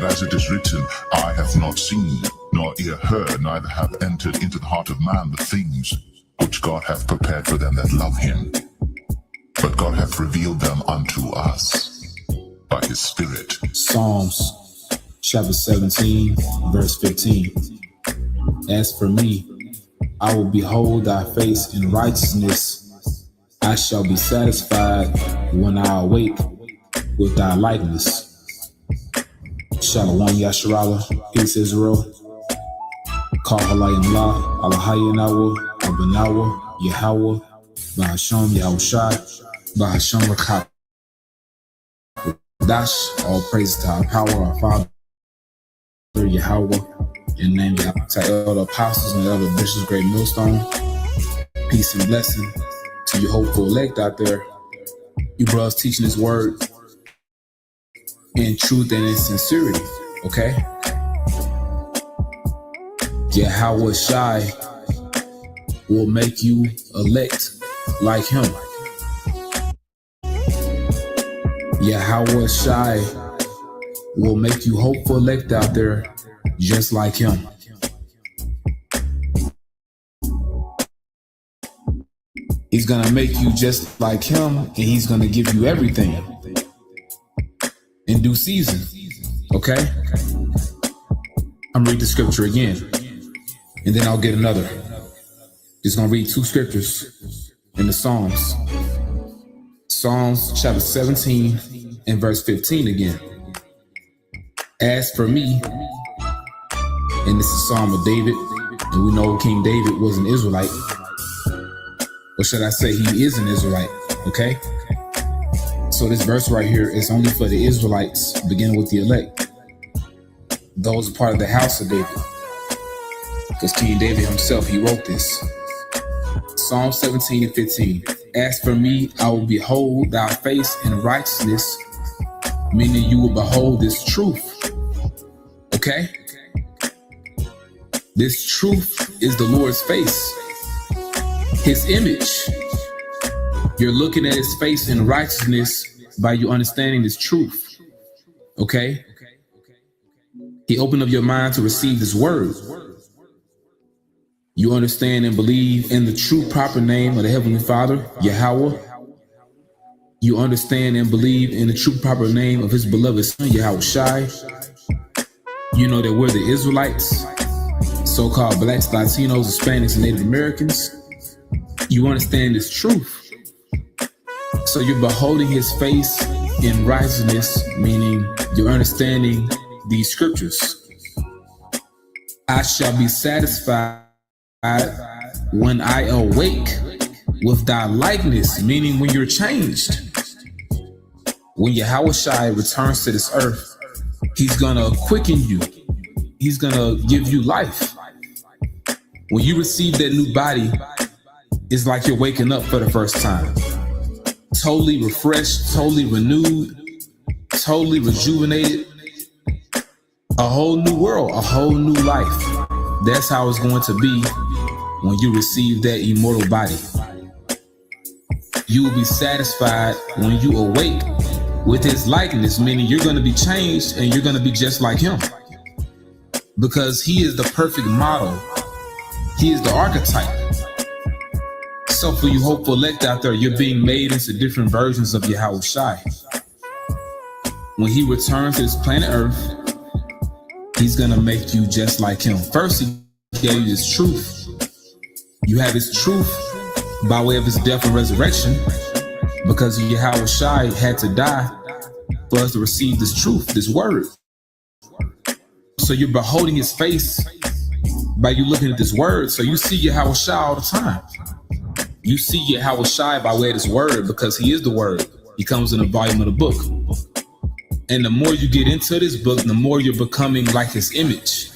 But as it is written, eye hath not seen, nor ear heard, neither hath entered into the heart of man the things which God hath prepared for them that love him. But God hath revealed them unto us by his Spirit. Psalms chapter 17, verse 15. As for me, I will behold thy face in righteousness. I shall be satisfied when I awake with thy likeness. Shalom Yasharala, peace Israel. Kahalayim La, Alahayinawa, Abanawa, Yahweh, Bahasham Yahushai, Bahasham Rakat. Dash, all praise to our power, our Father, Yahweh, in the name of the elder apostles and the elder bishops, great millstone. Peace and blessing to you hopeful elect out there. You brothers teaching his word in truth and in sincerity, okay? Yahweh Shai will make you elect like him. Yahweh Shai will make you hopeful elect out there just like him. He's gonna make you just like him, and he's gonna give you everything in due season. Okay? I'm reading the scripture again, and then I'll get another. Just gonna read two scriptures in the Psalms. Psalms chapter 17 and verse 15 again. As for me, and this is a Psalm of David, and we know King David was an Israelite. Or should I say he is an Israelite, okay? So this verse right here is only for the Israelites, beginning with the elect. Those are part of the house of David. Because King David himself, he wrote this. Psalm 17 and 15. As for me, I will behold thy face in righteousness, meaning you will behold this truth, okay? This truth is the Lord's face. His image. You're looking at his face in righteousness by you understanding this truth. Okay? He opened up your mind to receive this word. You understand and believe in the true proper name of the Heavenly Father, Yahweh. You understand and believe in the true proper name of his beloved Son, Yahushai. You know that we're the Israelites, so-called blacks, Latinos, Hispanics, and Native Americans. You understand this truth. So you're beholding his face in righteousness, meaning you're understanding these scriptures. I shall be satisfied when I awake with thy likeness, meaning when you're changed. When Yahweh Shai returns to this earth, he's gonna quicken you. He's gonna give you life. When you receive that new body, it's like you're waking up for the first time. Totally refreshed, totally renewed, totally rejuvenated. A whole new world, a whole new life. That's how it's going to be when you receive that immortal body. You will be satisfied when you awake with his likeness, meaning you're going to be changed and you're going to be just like him. Because he is the perfect model. He is the archetype. So for you hopeful elect out there, you're being made into different versions of Yahweh Shai. When he returns to this planet Earth, he's gonna make you just like him. First, he gave you this truth. You have his truth by way of his death and resurrection, because Yahweh Shai had to die for us to receive this truth, this word. So you're beholding his face by you looking at this word. So you see Yahweh Shai all the time. You see Yahweh Shai by way of this word, because he is the word. He comes in a volume of the book. And the more you get into this book, the more you're becoming like his image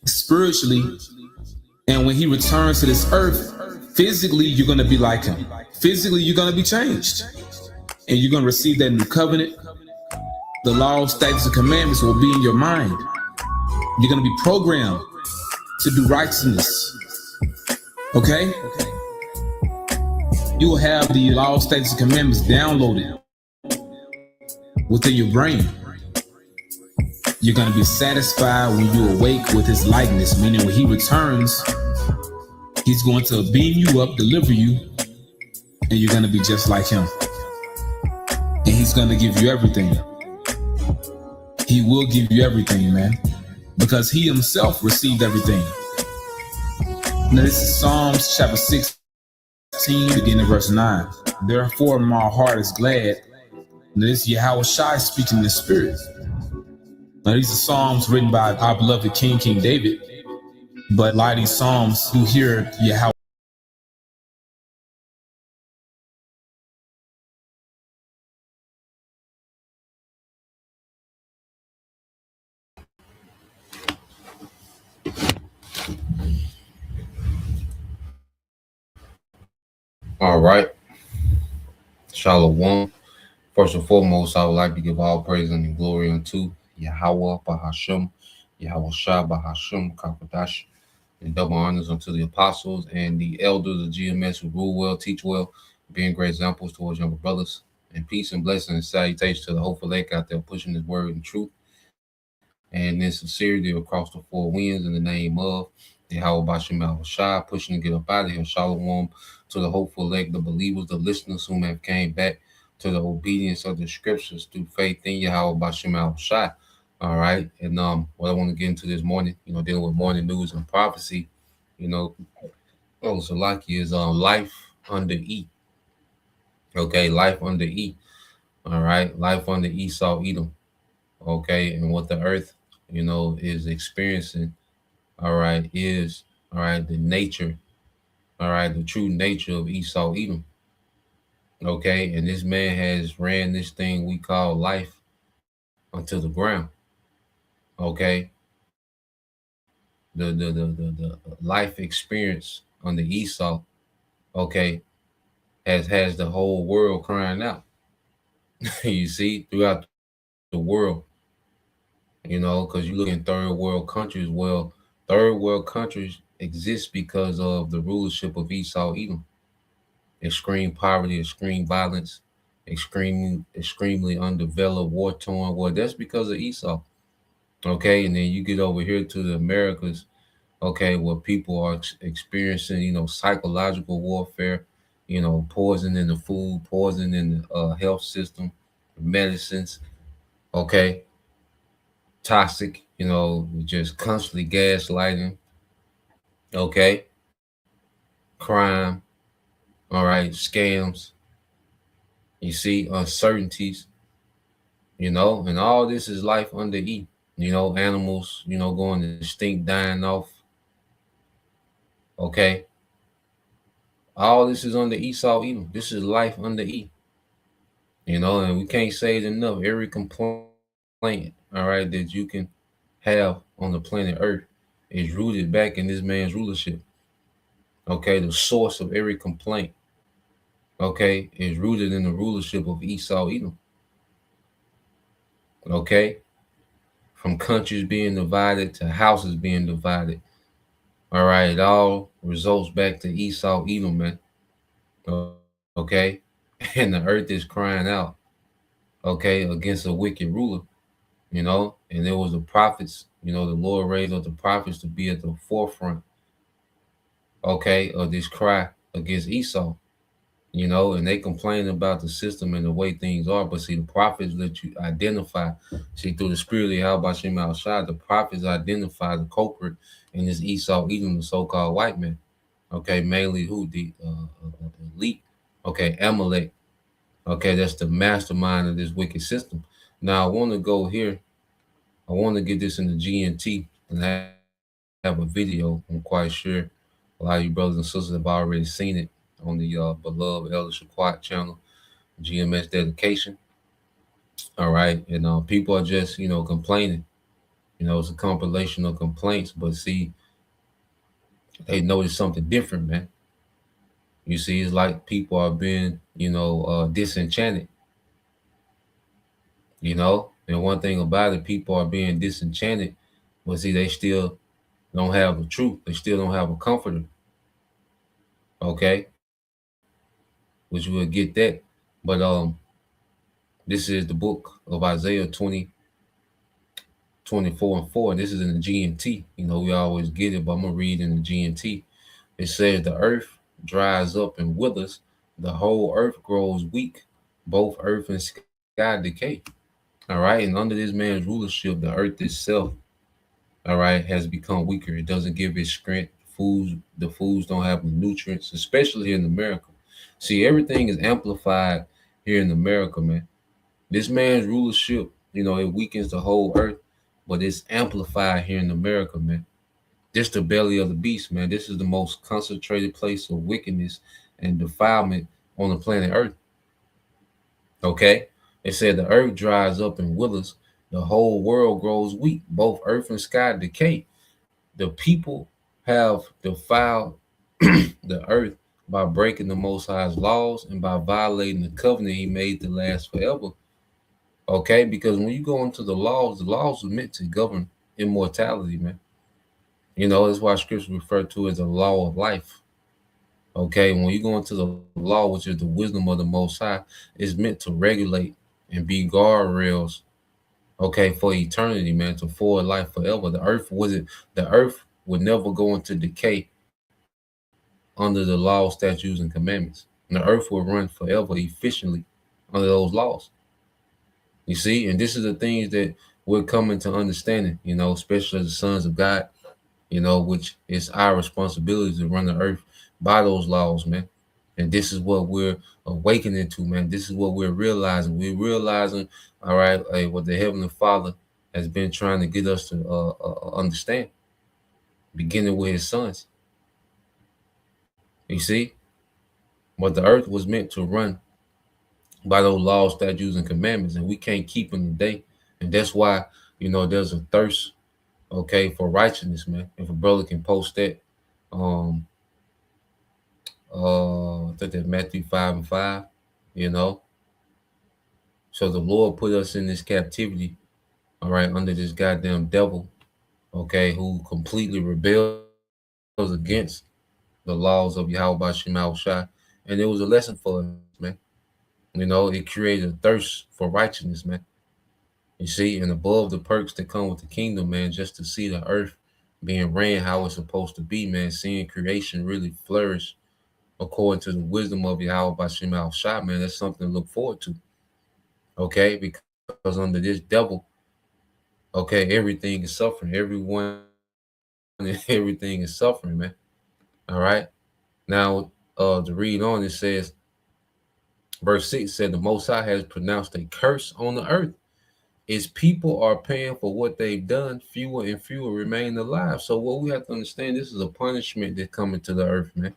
spiritually. And when he returns to this earth, physically, you're going to be like him. Physically, you're going to be changed. And you're going to receive that new covenant. The law, statutes, and commandments will be in your mind. You're going to be programmed to do righteousness. Okay? You will have the law, statutes, and commandments downloaded within your brain. You're going to be satisfied when you awake with his likeness, meaning when he returns, he's going to beam you up, deliver you, and you're going to be just like him. And he's going to give you everything. He will give you everything, man, because he himself received everything. Now, this is Psalms chapter 16, beginning at verse 9. Therefore, my heart is glad. Now, this is Yahweh Shai speaking in the spirit. Now, these are Psalms written by our beloved King David. But a lot of these Psalms, you hear Yahweh. All right. Shalom. First and foremost, I would like to give all praise and glory unto Yahweh Bahashem, Yahweh Shah Bahashem Kakadash, and double honors unto the apostles and the elders of GMS who rule well, teach well, being great examples towards younger brothers. And peace and blessing and salutation to the hopeful lake out there pushing his word and truth and in sincerity across the four winds in the name of Yahweh Bashem Al Shah, pushing to get up out of here. Shalom to the hopeful elect, the believers, the listeners whom have came back to the obedience of the scriptures through faith in Yahweh Bashem Al Shah. All right. And what I want to get into this morning, dealing with morning news and prophecy, Salaki is life under E. Okay, life under E. All right, life under Esau Edom. Okay, and what the earth, is experiencing, is the nature, the true nature of Esau Edom. Okay, and this man has ran this thing we call life onto the ground. Okay, the life experience on the Esau, has the whole world crying out. You see, throughout the world, because you look in third world countries. Well, third world countries exist because of the rulership of Esau Edom. Extreme poverty, extreme violence, extremely undeveloped, war-torn. Well, that's because of Esau. Okay, and then you get over here to the Americas, where people are experiencing, psychological warfare, poison in the food, poison in the health system, medicines, toxic, just constantly gaslighting, crime, scams, you see, uncertainties, and all this is life under E. Animals, going extinct, dying off. Okay. All this is under Esau Edom. This is life under E. And we can't say it enough. Every complaint, that you can have on the planet Earth is rooted back in this man's rulership. Okay, the source of every complaint, is rooted in the rulership of Esau Edom. Okay, from countries being divided to houses being divided. All right, it all results back to Esau Edom, man. Okay, and the earth is crying out, against a wicked ruler, and there was the prophets, the Lord raised up the prophets to be at the forefront, of this cry against Esau, and they complain about the system and the way things are. But see, the prophets let you identify, through the spirit of Yahweh Shem Al Shai, the prophets identify the culprit in this Esau Edom, the so-called white man. Mainly who? The elite. Amalek. That's the mastermind of this wicked system. Now I want to go here. I want to get this in the GNT and I have a video. I'm quite sure a lot of you brothers and sisters have already seen it on the beloved Elder Shaquat channel, GMS Dedication. All right, and people are just complaining. It's a compilation of complaints, but see, they notice something different, man. You see, it's like people are being disenchanted. And one thing about it, people are being disenchanted, but see, they still don't have the truth. They still don't have a comforter. Which we'll get that. But this is the book of Isaiah 20, 24:4, and this is in the GNT. We always get it, but I'm gonna read in the GNT. It says the earth dries up and withers, the whole earth grows weak, both earth and sky decay. All right, and under this man's rulership, the earth itself, all right, has become weaker. It doesn't give it strength. The foods don't have the nutrients, especially here in America. See, everything is amplified here in America, man. This man's rulership, it weakens the whole earth, but it's amplified here in America, man. This the belly of the beast, man. This is the most concentrated place of wickedness and defilement on the planet Earth. Okay? It said the earth dries up and withers, the whole world grows weak, both earth and sky decay. The people have defiled the earth by breaking the Most High's laws and by violating the covenant he made to last forever. Okay? Because when you go into the laws are meant to govern immortality, man. That's why scripture referred to as the law of life. Okay, when you go into the law, which is the wisdom of the Most High, it's meant to regulate and be guardrails, okay, for eternity, man, to forward life forever. The earth would never go into decay under the law, statutes, and commandments. And the earth will run forever efficiently under those laws. You see, and this is the things that we're coming to understanding, especially as the sons of God. Which is our responsibility to run the earth by those laws, man. And this is what we're awakening to, man. This is what we're realizing. We're realizing, all right, what the Heavenly Father has been trying to get us to understand, beginning with his sons. You see? But the earth was meant to run by those laws, statutes, and commandments, and we can't keep them today. And that's why, there's a thirst, okay, for righteousness, man. If a brother can post that, I think that Matthew 5:5, So the Lord put us in this captivity, all right, under this goddamn devil, okay, who completely rebels against the laws of Yahweh Shema Shai. And it was a lesson for us, man. It created a thirst for righteousness, man. You see, and above the perks that come with the kingdom, man, just to see the earth being ran how it's supposed to be, man, seeing creation really flourish according to the wisdom of Yahweh by Shema Shai, man, that's something to look forward to. Okay, because under this devil, okay, everything is suffering. Everyone and everything is suffering, man. All right. Now, to read on, it says, verse 6 said, the Most High has pronounced a curse on the earth. Its people are paying for what they've done. Fewer and fewer remain alive. So what we have to understand, this is a punishment that's coming to the earth, man.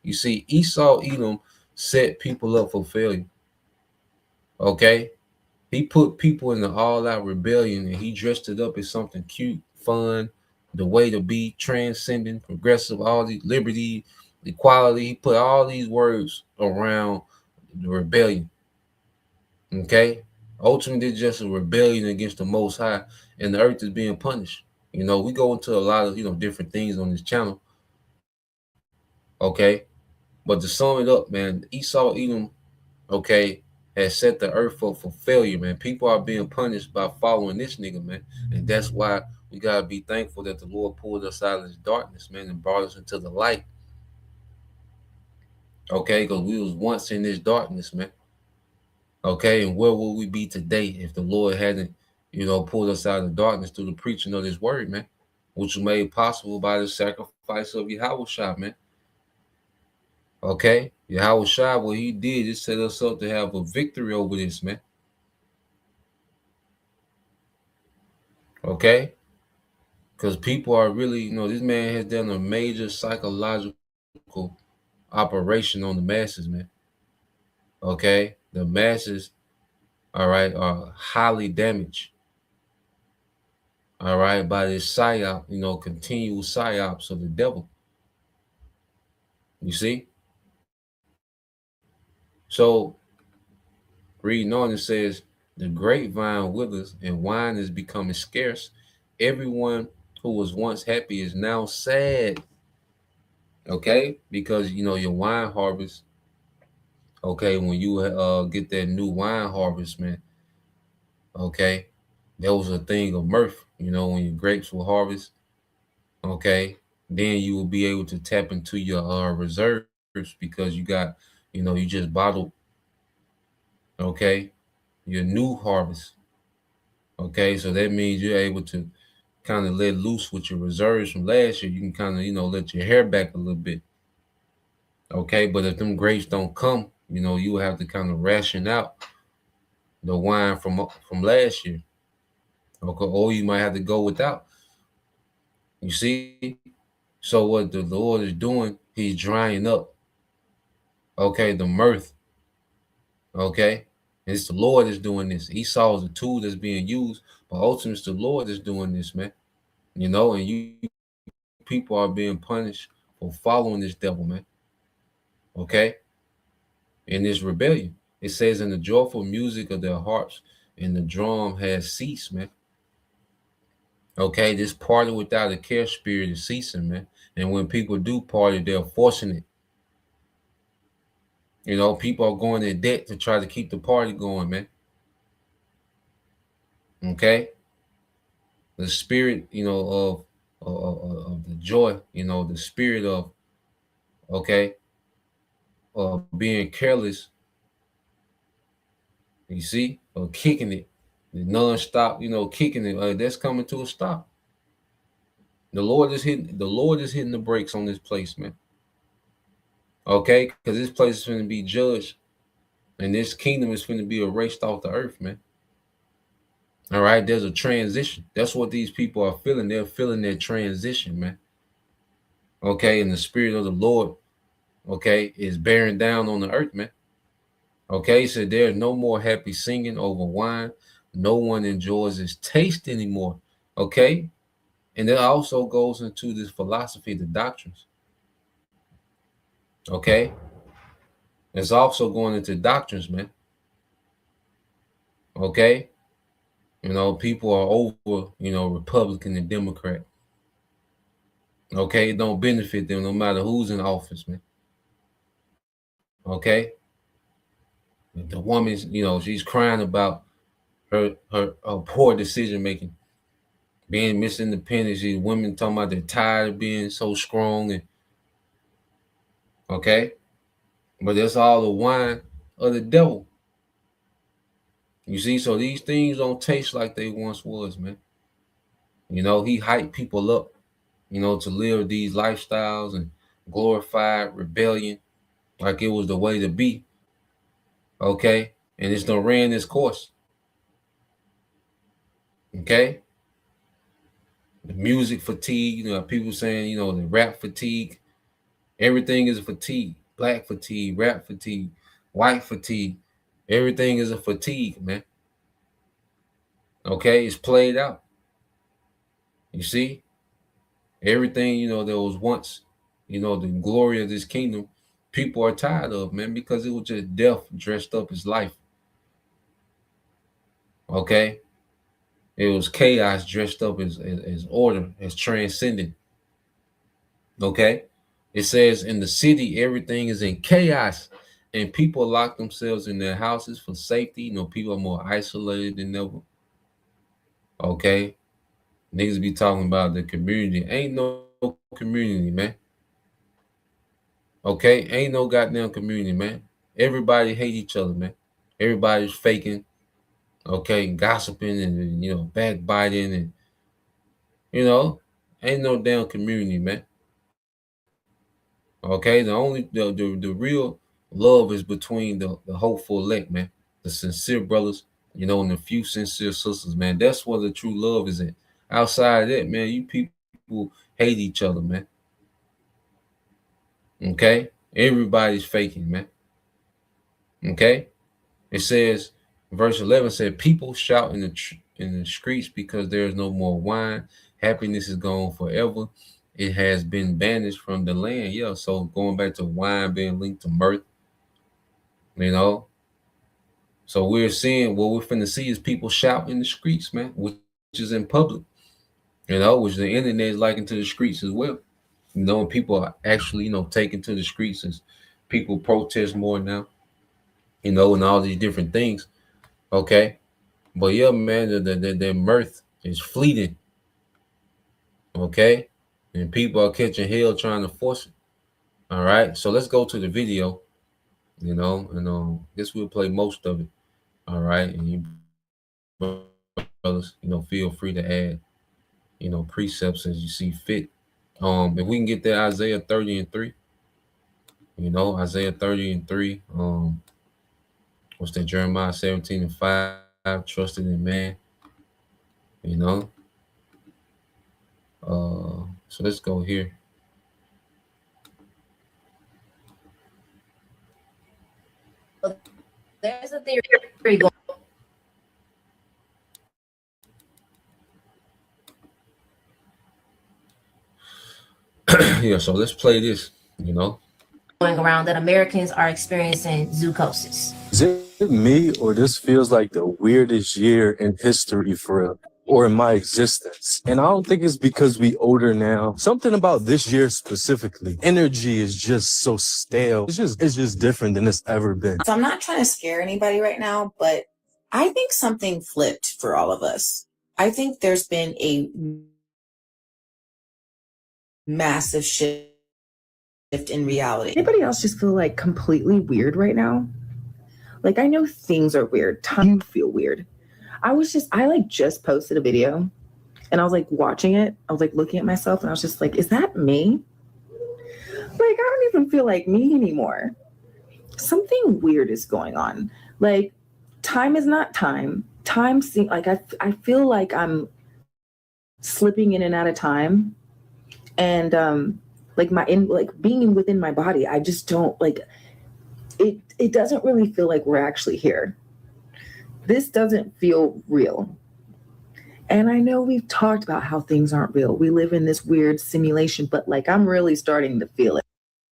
You see, Esau, Edom set people up for failure. Okay? He put people in the all-out rebellion, and he dressed it up as something cute, fun, the way to be, transcendent, progressive, all these liberty, equality. He put all these words around the rebellion. Okay? Ultimately, it's just a rebellion against the Most High, and the earth is being punished. We go into a lot of, different things on this channel. Okay? But to sum it up, man, Esau, Edom, okay, has set the earth up for failure, man. People are being punished by following this nigga, man. And that's why we got to be thankful that the Lord pulled us out of this darkness, man, and brought us into the light. Okay, because we was once in this darkness, man. Okay, and where would we be today if the Lord hadn't, pulled us out of the darkness through the preaching of his word, man, which was made possible by the sacrifice of Yahweh Shai, man. Okay, Yahweh Shai, what he did is set us up to have a victory over this, man. Okay, because people are really, this man has done a major psychological operation on the masses, man. Okay, the masses, all right, are highly damaged, all right, by this psyop, continual psyops of the devil. You see? So, reading on, it says, the grapevine withers and wine is becoming scarce. Everyone who was once happy is now sad. Okay? Because, your wine harvest, okay, when you get that new wine harvest, man, okay, There was a thing of mirth, you know, when your grapes will harvest. Okay, then you will be able to tap into your reserves because you got, you know, you just bottled. Okay, your new harvest. Okay, so that means you're able to kind of let loose with your reserves from last year. You can kind of, you know, let your hair back a little bit. Okay, but if them grapes don't come, you know, you have to kind of ration out the wine from last year. Okay, or you might have to go without. You see, so what the Lord is doing, He's drying up. Okay, the mirth. Okay, it's the Lord is doing this. Esau is a tool that's being used, but ultimately it's the Lord is doing this, man. You know, and you people are being punished for following this devil, man. Okay, in this rebellion, it says, in the joyful music of their harps, and the drum has ceased, man. Okay, this party without a care spirit is ceasing, man. And when people do party, they're forcing it. You know, people are going in debt to try to keep the party going, man. Okay, the spirit, you know, of the joy, you know, the spirit of, okay, of being careless. You see, or kicking it, the non-stop, you know, kicking it. That's coming to a stop. The Lord is hitting. The Lord is hitting the brakes on this place, man. Okay, because this place is going to be judged, and this kingdom is going to be erased off the earth, man. All right, there's a transition. That's what these people are feeling. They're feeling that transition, man. Okay, and the spirit of the Lord, okay, is bearing down on the earth, man. Okay, so there's no more happy singing over wine. No one enjoys its taste anymore. Okay, and that also goes into this philosophy, the doctrines. Okay, it's also going into doctrines, man. Okay, you know, people are over, you know, Republican and Democrat. Okay, it don't benefit them no matter who's in office, man. Okay, the woman's, you know, she's crying about her poor decision making, being Miss Independent. These women talking about they're tired of being so strong, and okay, but that's all the wine of the devil. You see, so these things don't taste like they once was, man. You know, he hyped people up, you know, to live these lifestyles and glorified rebellion like it was the way to be. Okay, and it's done ran this course. Okay, the music fatigue, you know, people saying, you know, the rap fatigue. Everything is a fatigue. Black fatigue, rap fatigue, white fatigue. Everything is a fatigue, man. Okay, it's played out. You see, everything, you know, there was once, you know, the glory of this kingdom, people are tired of, man, because it was just death dressed up as life. Okay, it was chaos dressed up as order, as transcendent. Okay, it says in the city everything is in chaos, and people lock themselves in their houses for safety. You know, people are more isolated than ever. Okay, niggas be talking about the community. Ain't no community, man. Okay, ain't no goddamn community, man. Everybody hate each other, man. Everybody's faking. Okay, gossiping and, you know, backbiting, and, you know, ain't no damn community, man. Okay, the only the real love is between the hopeful elect, man, the sincere brothers, you know, and the few sincere sisters, man. That's where the true love is at. Outside of that, man, you people hate each other, man. Okay, everybody's faking, man. Okay, it says, verse 11 said, "People shout in the streets because there is no more wine. Happiness is gone forever. It has been banished from the land." Yeah, so going back to wine being linked to mirth, you know. So we're seeing, what we're finna see is people shout in the streets, man, which is in public, you know, which the internet is likened to the streets as well. You know, and people are actually, you know, taken to the streets as people protest more now, you know, and all these different things. Okay. But yeah, man, the mirth is fleeting. Okay? And people are catching hell trying to force it. All right. So let's go to the video, and guess we'll play most of it. All right. And you brothers, feel free to add, precepts as you see fit. If we can get that Isaiah 30:3, Isaiah 30:3, what's that, Jeremiah 17:5, trusted in man, you know. So let's go here. There's a theory going. Yeah, so let's play this, Going around that Americans are experiencing zoochosis. Is it me, or this feels like the weirdest year in history or in my existence? And I don't think it's because we older now. Something about this year specifically. Energy is just so stale. It's just different than it's ever been. So I'm not trying to scare anybody right now, but I think something flipped for all of us. I think there's been a massive shift in reality. Anybody else just feel like completely weird right now? Like, I know things are weird. Time feel weird. I just posted a video and I was like watching it. I was like looking at myself and I was just like, is that me? Like, I don't even feel like me anymore. Something weird is going on. Like, time is not time. Time seems like I feel like I'm slipping in and out of time. And being within my body, I just don't like it. It doesn't really feel like we're actually here. This doesn't feel real. And I know we've talked about how things aren't real. We live in this weird simulation, but like I'm really starting to feel it.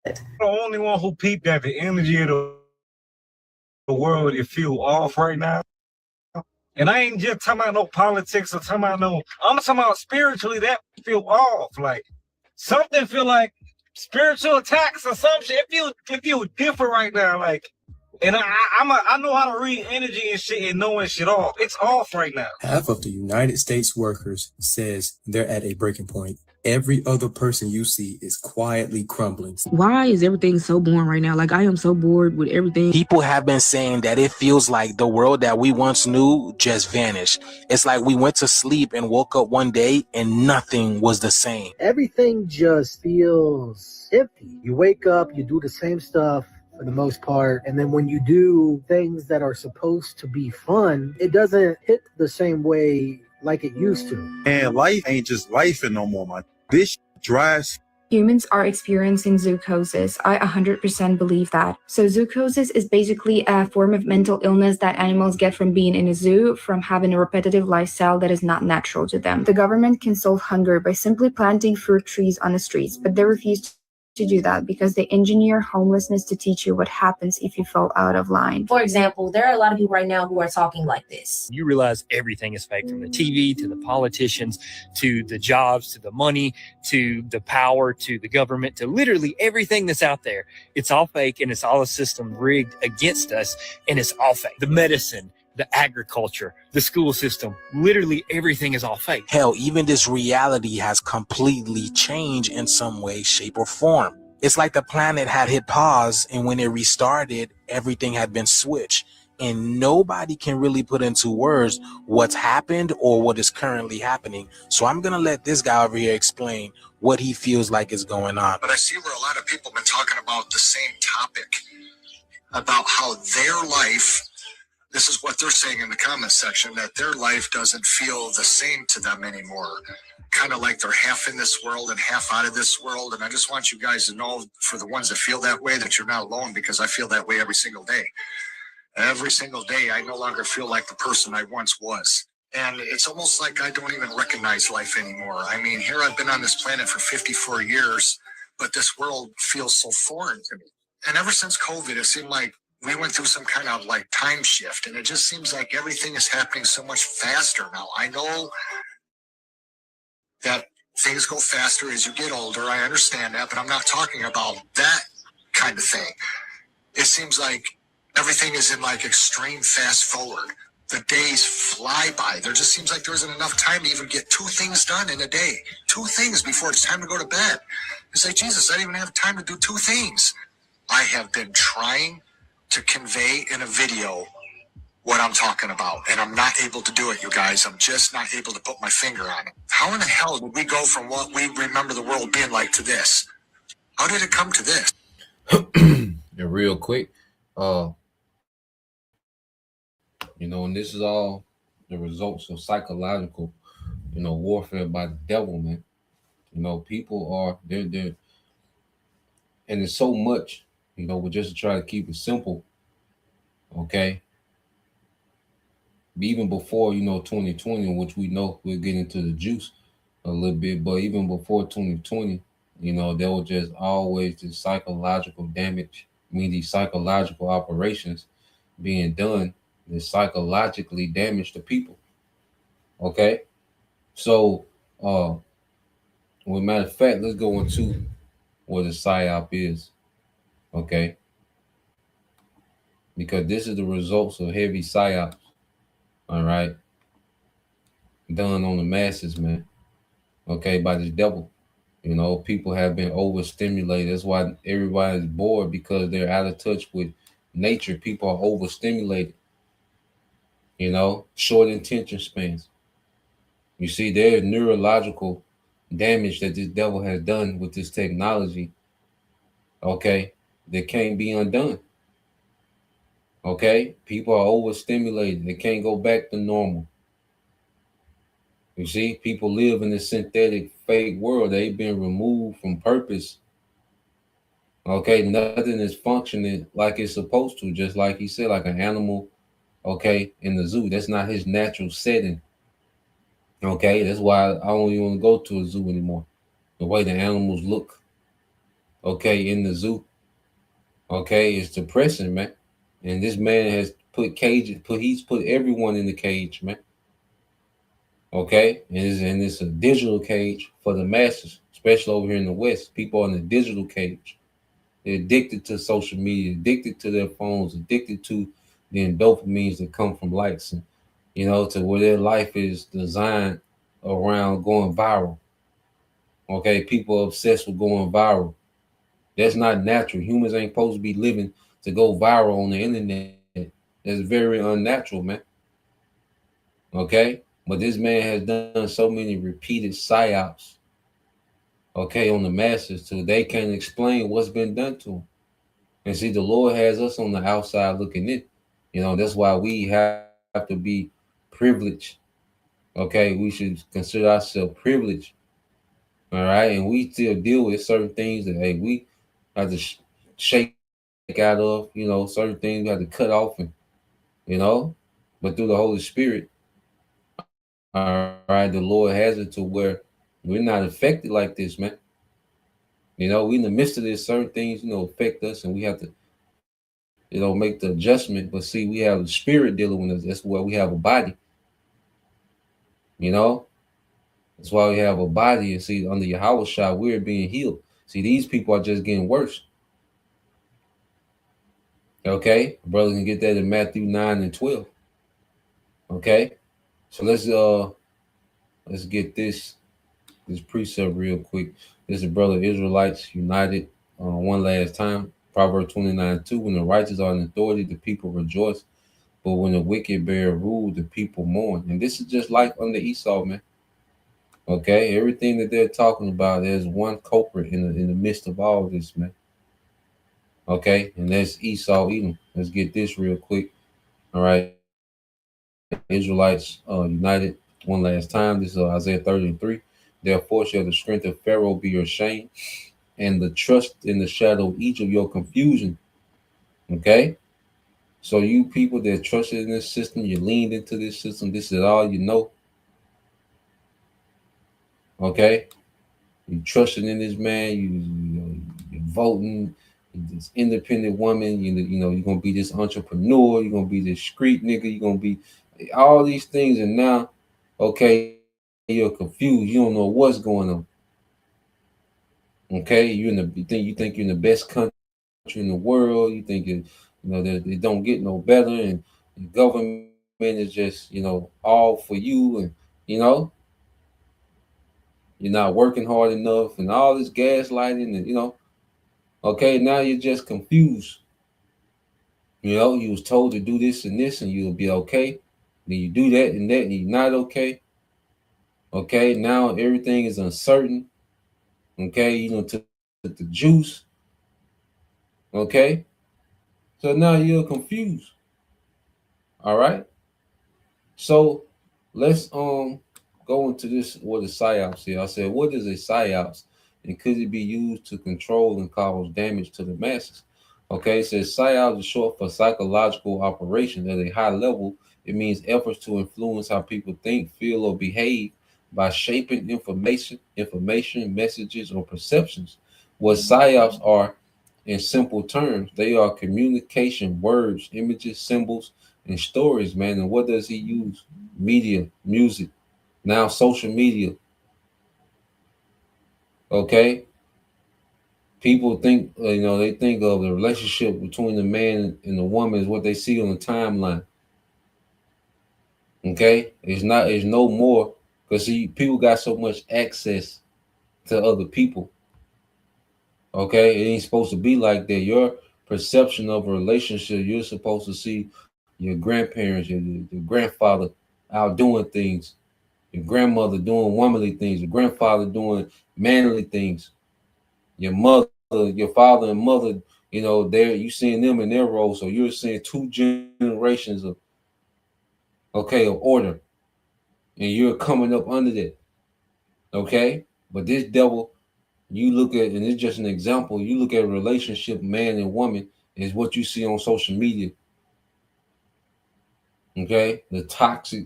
The only one who peeped that the energy of the world it feel off right now. And I ain't just talking about no politics or talking about I'm talking about spiritually that feel off. Like something feel like spiritual attacks or some shit. It feel different right now. Like, and I know how to read energy and shit and knowing shit off. It's off right now. Half of the United States workers says they're at a breaking point. Every other person you see is quietly crumbling. Why is everything so boring right now? Like, I am so bored with everything. People have been saying that it feels like the world that we once knew just vanished. It's like we went to sleep and woke up one day and nothing was the same. Everything just feels empty. You wake up, you do the same stuff for the most part, and then when you do things that are supposed to be fun, it doesn't hit the same way like it used to. And life ain't just life no more, man. This drives. Humans are experiencing zoochosis. I 100% believe that. So zoochosis is basically a form of mental illness that animals get from being in a zoo, from having a repetitive lifestyle that is not natural to them. The government can solve hunger by simply planting fruit trees on the streets, but they refuse to do that because they engineer homelessness to teach you what happens if you fall out of line. For example, there are a lot of people right now who are talking like this. You realize everything is fake, from the TV to the politicians to the jobs to the money to the power to the government to literally everything that's out there. It's all fake, and it's all a system rigged against us, and it's all fake. The medicine, the agriculture, the school system, literally everything is all fake. Hell, even this reality has completely changed in some way, shape, or form. It's like the planet had hit pause, and when it restarted, everything had been switched. And nobody can really put into words what's happened or what is currently happening. So I'm going to let this guy over here explain what he feels like is going on. But I see where a lot of people have been talking about the same topic, about how their life, this is what they're saying in the comment section, that their life doesn't feel the same to them anymore. Kind of like they're half in this world and half out of this world. And I just want you guys to know, for the ones that feel that way, that you're not alone, because I feel that way every single day. Every single day, I no longer feel like the person I once was. And it's almost like I don't even recognize life anymore. I mean, here I've been on this planet for 54 years, but this world feels so foreign to me. And ever since COVID, it seemed like we went through some kind of like time shift, and it just seems like everything is happening so much faster now. I know that things go faster as you get older. I understand that, but I'm not talking about that kind of thing. It seems like everything is in like extreme fast forward. The days fly by. There just seems like there isn't enough time to even get 2 things done in a day. 2 things before it's time to go to bed. It's like, Jesus, I didn't even have time to do 2 things. I have been trying to convey in a video what I'm talking about, and I'm not able to do it, you guys. I'm just not able to put my finger on it. How in the hell did we go from what we remember the world being like to this? How did it come to this? And real quick, and this is all the results of psychological, warfare by the devil, man. People are they're and it's so much, we just try to keep it simple, okay? Even before 2020, which we know we'll get into the juice a little bit, but even before 2020, there was just always this psychological damage. These psychological operations being done that psychologically damage the people. Okay, so well, matter of fact, let's go into what a psyop is. Okay, because this is the results of heavy psyops. All right, done on the masses, man. Okay, by the devil. People have been overstimulated. That's why everybody's bored, because they're out of touch with nature. People are overstimulated. Short attention spans. You see, there's neurological damage that this devil has done with this technology. Okay, that can't be undone. Okay, people are overstimulated. They can't go back to normal. You see, people live in a synthetic, fake world. They've been removed from purpose. Okay, nothing is functioning like it's supposed to, just like he said, like an animal, okay, in the zoo. That's not his natural setting. Okay, that's why I don't even want to go to a zoo anymore. The way the animals look, okay, in the zoo, okay, it's depressing, man. And this man has put cages, he's put everyone in the cage, man. Okay, and it's a digital cage for the masses, especially over here in the West. People are in the digital cage. They're addicted to social media, addicted to their phones, addicted to the dopamines that come from likes, and to where their life is designed around going viral. Okay, people are obsessed with going viral. That's not natural. Humans ain't supposed to be living to go viral on the internet. That's very unnatural, man. Okay, but this man has done so many repeated psyops, okay, on the masses, till they can't explain what's been done to them. And see, the Lord has us on the outside looking in. That's why we have to be privileged. Okay, we should consider ourselves privileged. All right, and we still deal with certain things that we have to shake out of. Certain things we have to cut off, and but through the Holy Spirit, all right, the Lord has it to where we're not affected like this, man. We in the midst of this, certain things affect us, and we have to make the adjustment. But see, we have the Spirit dealing with us. That's why we have a body. That's why we have a body. And see, under Yahweh Shah, we're being healed. See, these people are just getting worse. Okay, brother can get that in Matthew 9 and 12. Okay, so let's get this precept real quick. This is brother Israelites United one last time. Proverbs 29:2. When the righteous are in authority, the people rejoice. But when the wicked bear rule, the people mourn. And this is just like under Esau, man. Okay, everything that they're talking about, there's one culprit in the midst of all this, man. Okay, and that's Esau Edom. Let's get this real quick. All right, Israelites United one last time. This is Isaiah 33. Therefore shall the strength of Pharaoh be your shame, and the trust in the shadow of Egypt your confusion. Okay, so you people that trusted in this system, you leaned into this system, this is all you know. Okay, you trusted in this man, you're voting, this independent woman, you're gonna be this entrepreneur, you're gonna be this street nigga, you're gonna be all these things, and now, okay, you're confused, you don't know what's going on. Okay, you think you're in the best country in the world, you think they don't get no better, and the government is just, you know, all for you, and you know, you're not working hard enough, and all this gaslighting, and you know, okay, now you're just confused. You know, you was told to do this and this, and you'll be okay. Then you do that and that, and you're not okay. Okay, now everything is uncertain. Okay, you know, took the juice. Okay, so now you're confused. All right. So let's go into this, what is psyops here. I said, what is a psyops, and could it be used to control and cause damage to the masses? Okay, it says psyops is short for psychological operations at a high level. It means efforts to influence how people think, feel, or behave by shaping information, messages, or perceptions. What psyops are, in simple terms, they are communication, words, images, symbols, and stories, man. And what does he use? Media, music, now social media. Okay, people think, you know, they think of the relationship between the man and the woman is what they see on the timeline. Okay, it's not, it's no more, because see, people got so much access to other people. Okay, it ain't supposed to be like that. Your perception of a relationship, you're supposed to see your grandparents, your grandfather out doing things, your grandmother doing womanly things, your grandfather doing manly things, your mother, your father and mother, you know, there you seeing them in their role. So you're seeing two generations of, okay, of order, and you're coming up under that. Okay, but this devil, you look at, and it's just an example. You look at a relationship, man and woman, is what you see on social media. Okay, the toxic,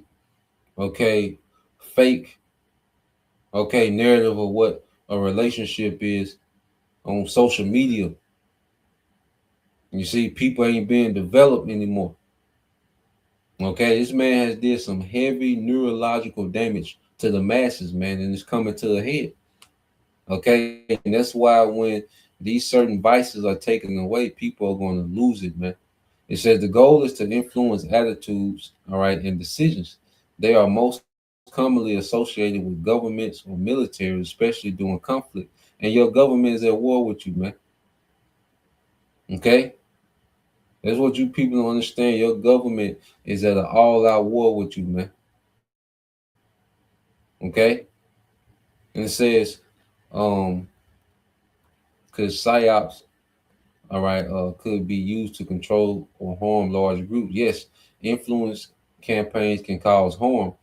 okay, fake, okay, narrative of what a relationship is on social media. You see, people ain't being developed anymore. Okay, this man has did some heavy neurological damage to the masses, man, and it's coming to a head. Okay, and that's why when these certain vices are taken away, people are going to lose it, man. It says the goal is to influence attitudes, all right, and decisions. They are most commonly associated with governments or military, especially during conflict. And your government is at war with you, man. Okay, that's what you people don't understand. Your government is at an all-out war with you, man. Okay, and it says, because psyops, all right, could be used to control or harm large groups. Yes, influence campaigns can cause harm.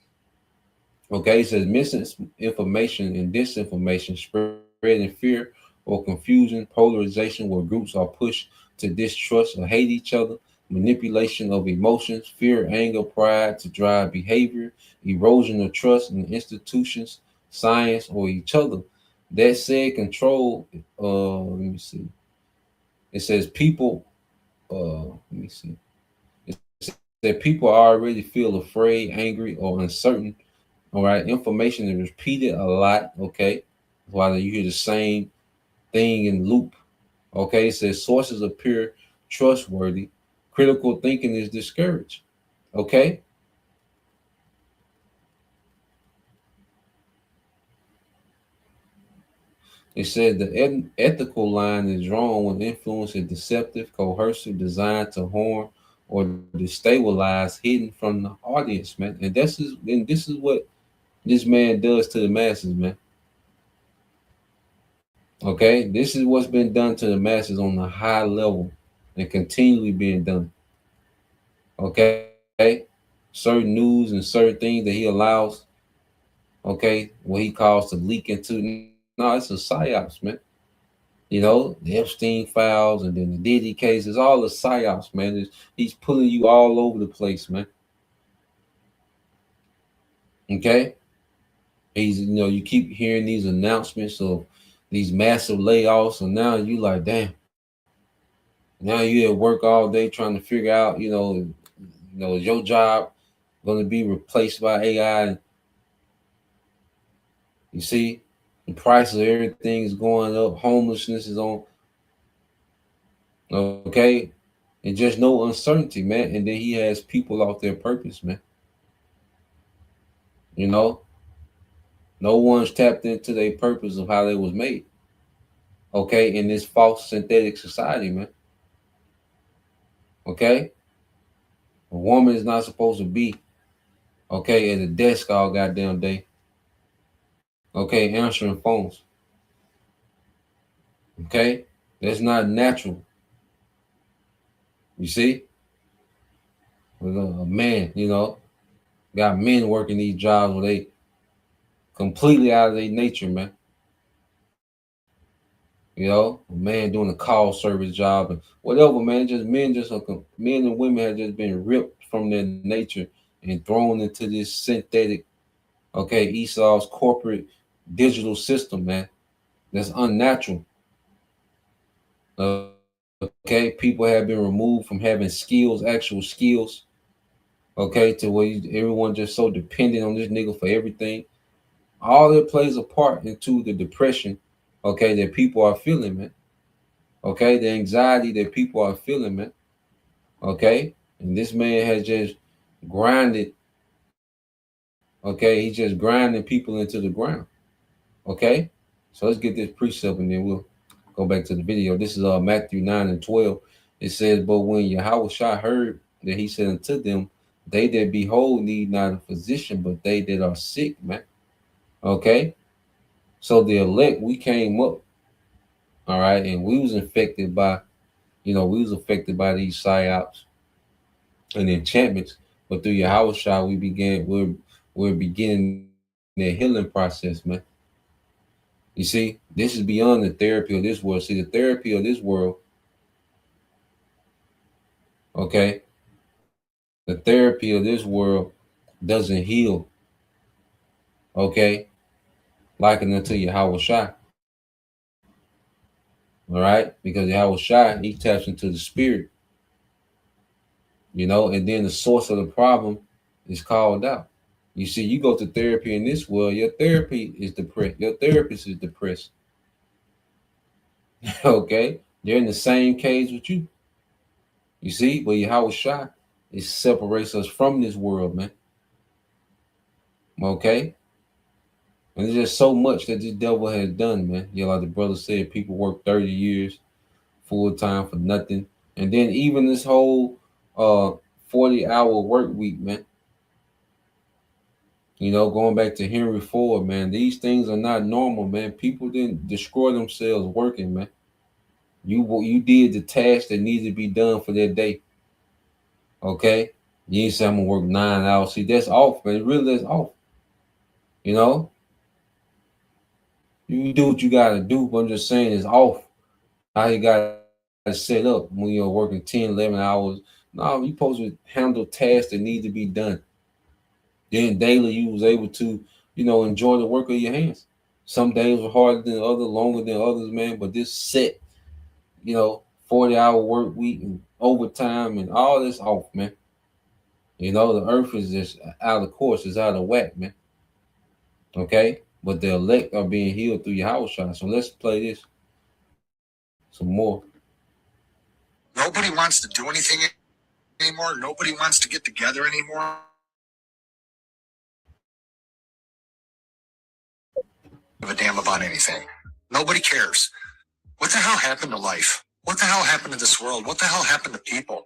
Okay, it says misinformation and disinformation, spreading fear or confusion, polarization where groups are pushed to distrust or hate each other, manipulation of emotions, fear, anger, pride to drive behavior, erosion of trust in institutions, science, or each other. That said, control, let me see. It says people, let me see. It said people already feel afraid, angry, or uncertain. All right, information is repeated a lot. Okay, while you hear the same thing in loop. Okay, it says sources appear trustworthy. Critical thinking is discouraged. Okay. It said the ethical line is drawn when influence is deceptive, coercive, designed to harm or destabilize, hidden from the audience, man. And this is what this man does to the masses, man. Okay, this is what's been done to the masses on a high level and continually being done. Okay, certain news and certain things that he allows, okay, what he calls to leak into. No, it's a psyops, man. You know, the Epstein files and then the Diddy cases, all the psyops, man. He's pulling you all over the place, man. Okay, he's, you know, you keep hearing these announcements of these massive layoffs, and now you like, damn. Now you at work all day trying to figure out, you know, is your job going to be replaced by AI? You see, the price of everything is going up. Homelessness is on. Okay, And just no uncertainty, man. And then he has people off their purpose, man. You know, no one's tapped into their purpose of how they was made. Okay, in this false synthetic society, man. Okay? A woman is not supposed to be, okay, at a desk all goddamn day. Okay, answering phones. Okay? That's not natural. You see? A man, you know, got men working these jobs where they completely out of their nature, man. You know, a man doing a call service job and whatever, man. Men and women have just been ripped from their nature and thrown into this synthetic, okay, Esau's corporate digital system, man. That's unnatural. Okay, people have been removed from having skills, actual skills. Okay, to where everyone just so dependent on this nigga for everything. All that plays a part into the depression, okay, that people are feeling, man. Okay, the anxiety that people are feeling, man. Okay, and this man has just grinded. Okay, he's just grinding people into the ground. Okay, so let's get this precept and then we'll go back to the video. This is Matthew 9:12. It says, but when Yahushua heard that, he said unto them, they that be whole need not a physician, but they that are sick, man. Okay, so the elect, we came up, all right, and we was affected by, we was affected by these psyops and enchantments, but through Yahushua, we're beginning the healing process, man. You see, this is beyond the therapy of this world. See, the therapy of this world, okay, the therapy of this world doesn't heal, okay, liken unto Yahushua. All right, because Yahushua, he taps into the spirit, and then the source of the problem is called out. You see, you go to therapy in this world, your therapy is depressed. Your therapist is depressed. Okay, they're in the same cage with you. You see, but Yahushua, it separates us from this world, man. Okay. And there's just so much that this devil has done, man. Like the brother said, people work 30 years full time for nothing. And then even this whole 40-hour work week, man. Going back to Henry Ford, man, these things are not normal, man. People didn't destroy themselves working, man. You did the task that needed to be done for that day. Okay? You ain't say I'm gonna work 9 hours. See, that's off, man. Really, that's off. You do what you gotta do, but I'm just saying it's off. How you gotta set up when you're working 10, 11 hours. No, you're supposed to handle tasks that need to be done. Then daily you was able to, enjoy the work of your hands. Some days were harder than others, longer than others, man. But this set, 40-hour work week and overtime and all this off, man. The earth is just out of course, it's out of whack, man. Okay? But the elect are being healed through Yahushua. So let's play this some more. Nobody wants to do anything anymore. Nobody wants to get together anymore. Give a damn about anything. Nobody cares. What the hell happened to life? What the hell happened to this world? What the hell happened to people?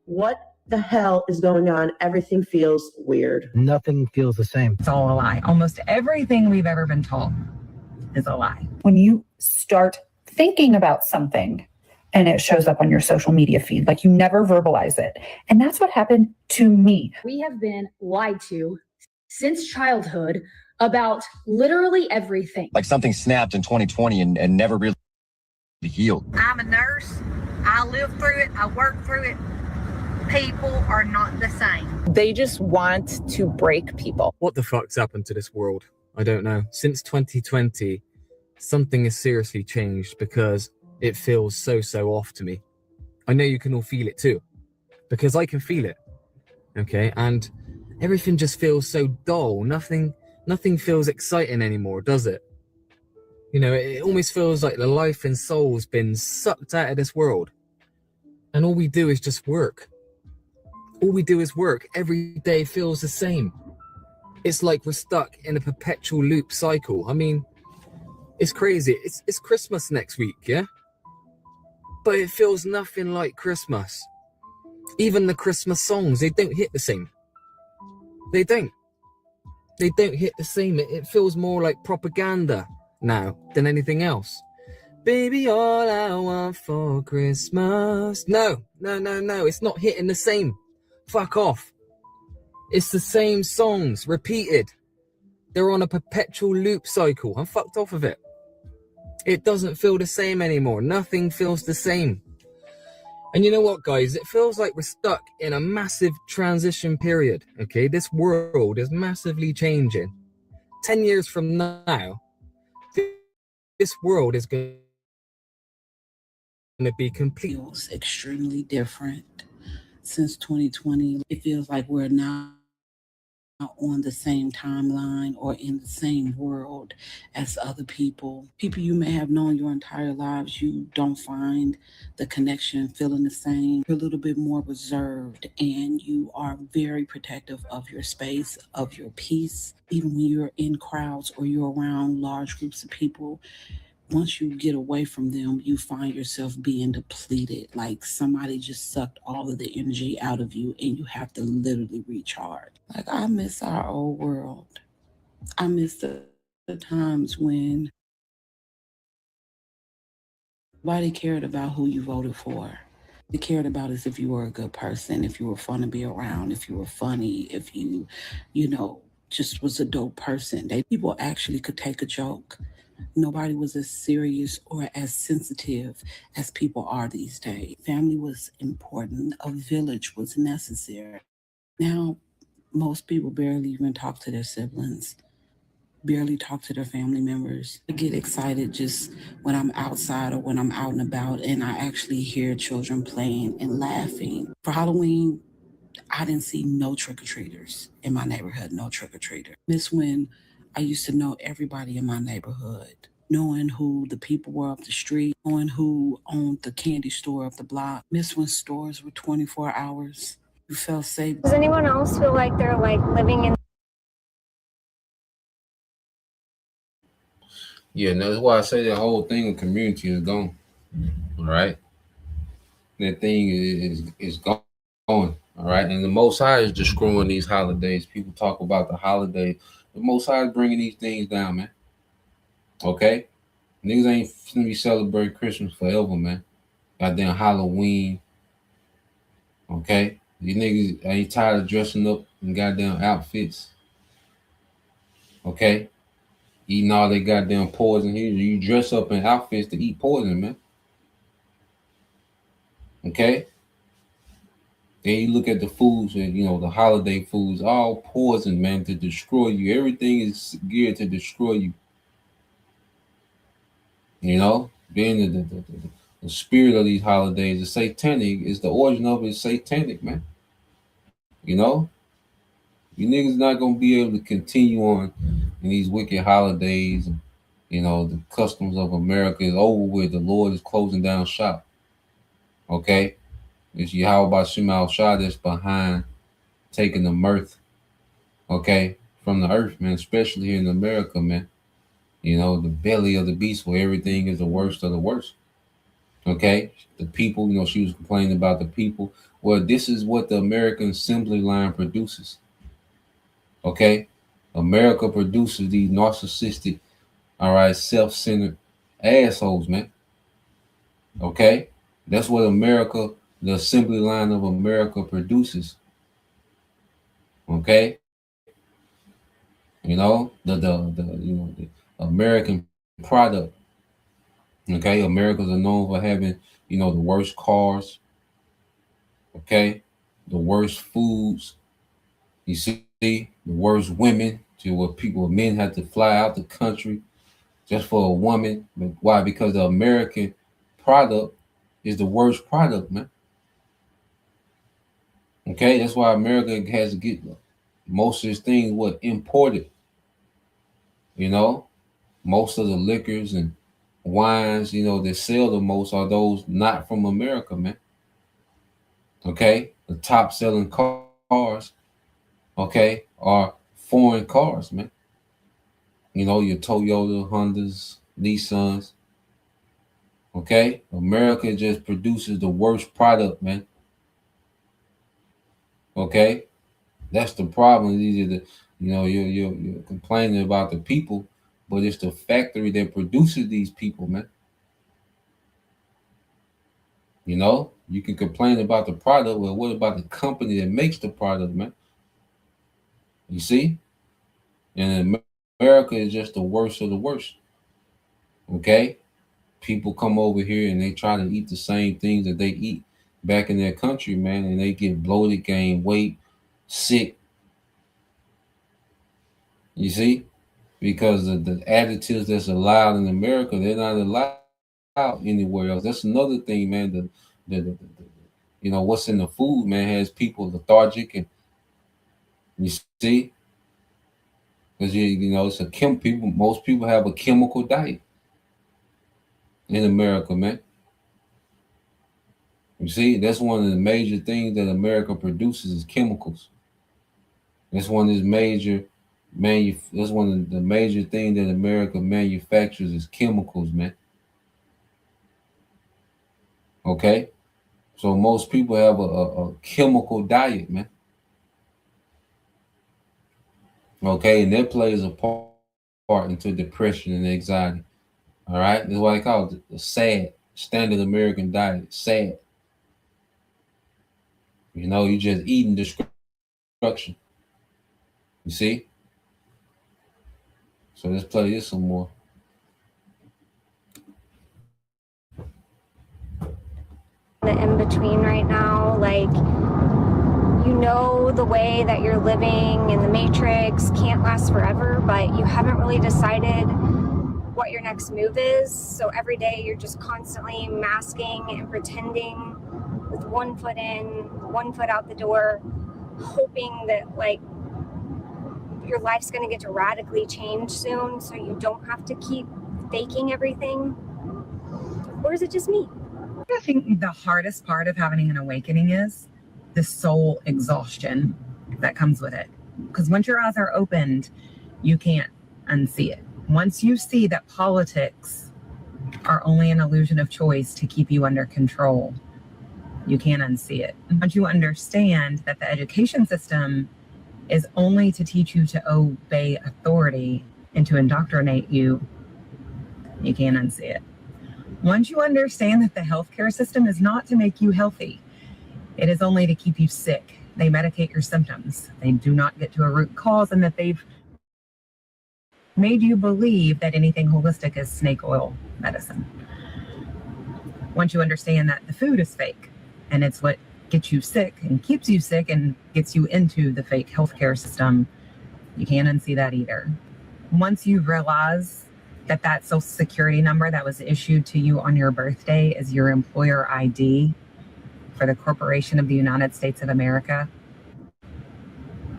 What the hell is going on? Everything feels weird. Nothing feels the same. It's all a lie. Almost everything we've ever been told is a lie. When you start thinking about something and it shows up on your social media feed, like you never verbalize it. And that's what happened to me. We have been lied to since childhood about literally everything. Like something snapped in 2020 and never really healed. I'm a nurse. I live through it. I work through it. people are not the same. They just want to break people. What the fuck's happened to this world? I don't know. Since 2020, something has seriously changed because it feels so off to me. I know you can all feel it too, because I can feel it. Okay, and everything just feels so dull. Nothing feels exciting anymore, does it? You know, it almost feels like the life and soul's been sucked out of this world. And all we do is just work. All we do is work. Every day feels the same. It's like we're stuck in a perpetual loop cycle. I mean, it's crazy. It's Christmas next week, yeah? But it feels nothing like Christmas. Even the Christmas songs, they don't hit the same. They don't hit the same. It feels more like propaganda now than anything else. Baby, all I want for Christmas. No. It's not hitting the same. Fuck off. It's the same songs repeated. They're on a perpetual loop cycle. I'm fucked off of it. It doesn't feel the same anymore. Nothing feels the same. And you know what, guys? It feels like we're stuck in a massive transition period, okay? This world is massively changing. 10 years from now, this world is going to be completely... Feels extremely different since 2020. It feels like we're now on the same timeline or in the same world as other people you may have known your entire lives. You don't find the connection feeling the same. You're a little bit more reserved, and you are very protective of your space, of your peace. Even when you're in crowds or you're around large groups of people, once you get away from them, you find yourself being depleted, like somebody just sucked all of the energy out of you and you have to literally recharge. Like, I miss our old world. I miss the times when nobody cared about who you voted for. They cared about is if you were a good person, if you were fun to be around, if you were funny, if you just was a dope person. People actually could take a joke. Nobody was as serious or as sensitive as people are these days. Family was important. A village was necessary. Now, most people barely even talk to their siblings, barely talk to their family members. I get excited just when I'm outside or when I'm out and about and I actually hear children playing and laughing. For Halloween, I didn't see no trick-or-treaters in my neighborhood, no trick-or-treater. Miss when I used to know everybody in my neighborhood, knowing who the people were up the street, knowing who owned the candy store up the block. Miss when stores were 24 hours. You felt safe. Does anyone else feel like they're like living in? Yeah, and that's why I say the whole thing of community is gone. All right, that thing is gone. All right, and the Most High is destroying these holidays. People talk about the holidays. The Most High is bringing these things down, man. Okay, niggas ain't gonna be celebrating Christmas forever, man. Goddamn Halloween. Okay, these niggas ain't tired of dressing up in goddamn outfits. Okay, eating all they goddamn poison here. You dress up in outfits to eat poison, man. Okay. Then you look at the foods and the holiday foods, all poison, man, to destroy you. Everything is geared to destroy you. Being the spirit of these holidays is satanic. Is the origin of it is satanic, man. You niggas not gonna be able to continue on in these wicked holidays. And, the customs of America is over with. The Lord is closing down shop. Okay. It's Yahweh Bashim al-Shah that's behind taking the mirth, okay, from the earth, man, especially here in America, man. The belly of the beast where everything is the worst of the worst. Okay? The people, she was complaining about the people. Well, this is what the American assembly line produces. Okay? America produces these narcissistic, all right, self-centered assholes, man. Okay? That's what America, the assembly line of America produces. Okay? The American product. Okay? Americans are known for having, the worst cars. Okay? the worst foods. You see, the worst women, to where men have to fly out the country just for a woman. But why? Because the American product is the worst product, man. Okay, that's why America has to get most of these things imported. You know, most of the liquors and wines, that sell the most are those not from America, man. Okay, the top selling cars, okay, are foreign cars, man. Your Toyota, Hondas, Nissans. Okay, America just produces the worst product, man. Okay, that's the problem. These are you're complaining about the people, but it's the factory that produces these people, man. You can complain about the product, but what about the company that makes the product, man? You see? And America is just the worst of the worst. Okay? People come over here and they try to eat the same things that they eat back in their country, man, and they get bloated, gain weight, sick. You see? Because of the additives that's allowed in America, they're not allowed anywhere else. That's another thing, man. What's in the food, man, has people lethargic, and you see, because it's most people have a chemical diet in America, man. You see, that's one of the major things that America produces is chemicals. That's one of the major things that America manufactures is chemicals, man. Okay? So most people have a chemical diet, man. Okay, and that plays a part into depression and anxiety. All right, that's why I call it the SAD, standard American diet. SAD. You just eating destruction. You see? So let's play this some more. The in between right now, like, the way that you're living in the matrix can't last forever, but you haven't really decided what your next move is. So every day you're just constantly masking and pretending with one foot in, one foot out the door, hoping that like your life's going to get to radically change soon so you don't have to keep faking everything. Or is it just me? I think the hardest part of having an awakening is the soul exhaustion that comes with it. Because once your eyes are opened, you can't unsee it. Once you see that politics are only an illusion of choice to keep you under control, you can't unsee it. Once you understand that the education system is only to teach you to obey authority and to indoctrinate you, you can't unsee it. Once you understand that the healthcare system is not to make you healthy, it is only to keep you sick. They medicate your symptoms. They do not get to a root cause, and that they've made you believe that anything holistic is snake oil medicine. Once you understand that the food is fake and it's what gets you sick and keeps you sick and gets you into the fake healthcare system, you can't unsee that either. Once you realize that that social security number that was issued to you on your birthday is your employer ID for the Corporation of the United States of America,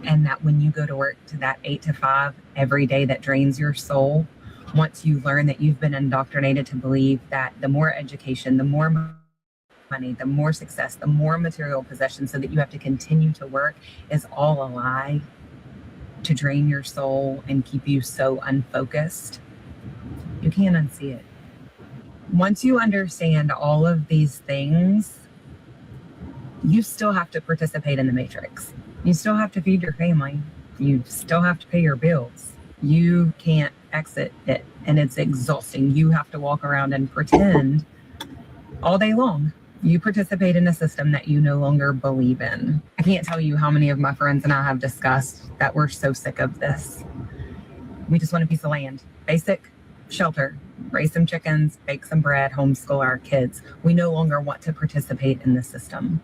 and that when you go to work to that 8 to 5 every day that drains your soul, once you learn that you've been indoctrinated to believe that the more education, the more money, the more success, the more material possessions, so that you have to continue to work, is all a lie to drain your soul and keep you so unfocused, you can't unsee it. Once you understand all of these things, you still have to participate in the matrix. You still have to feed your family. You still have to pay your bills. You can't exit it, and it's exhausting. You have to walk around and pretend all day long. You participate in a system that you no longer believe in. I can't tell you how many of my friends and I have discussed that we're so sick of this. We just want a piece of land, basic shelter, raise some chickens, bake some bread, homeschool our kids. We no longer want to participate in the system.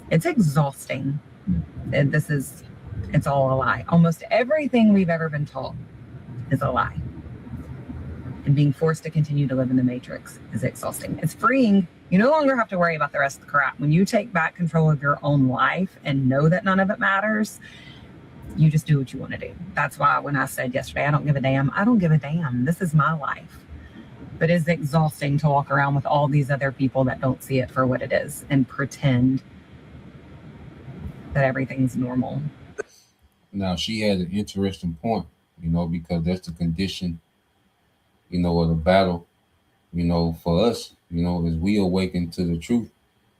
It's exhausting. It's all a lie. Almost everything we've ever been taught is a lie. And being forced to continue to live in the matrix is exhausting. It's freeing. You no longer have to worry about the rest of the crap. When you take back control of your own life and know that none of it matters, you just do what you want to do. That's why when I said yesterday, I don't give a damn, I don't give a damn. This is my life. But it's exhausting to walk around with all these other people that don't see it for what it is and pretend that everything's normal. Now, she had an interesting point, because that's the condition, of the battle, for us, as we awaken to the truth,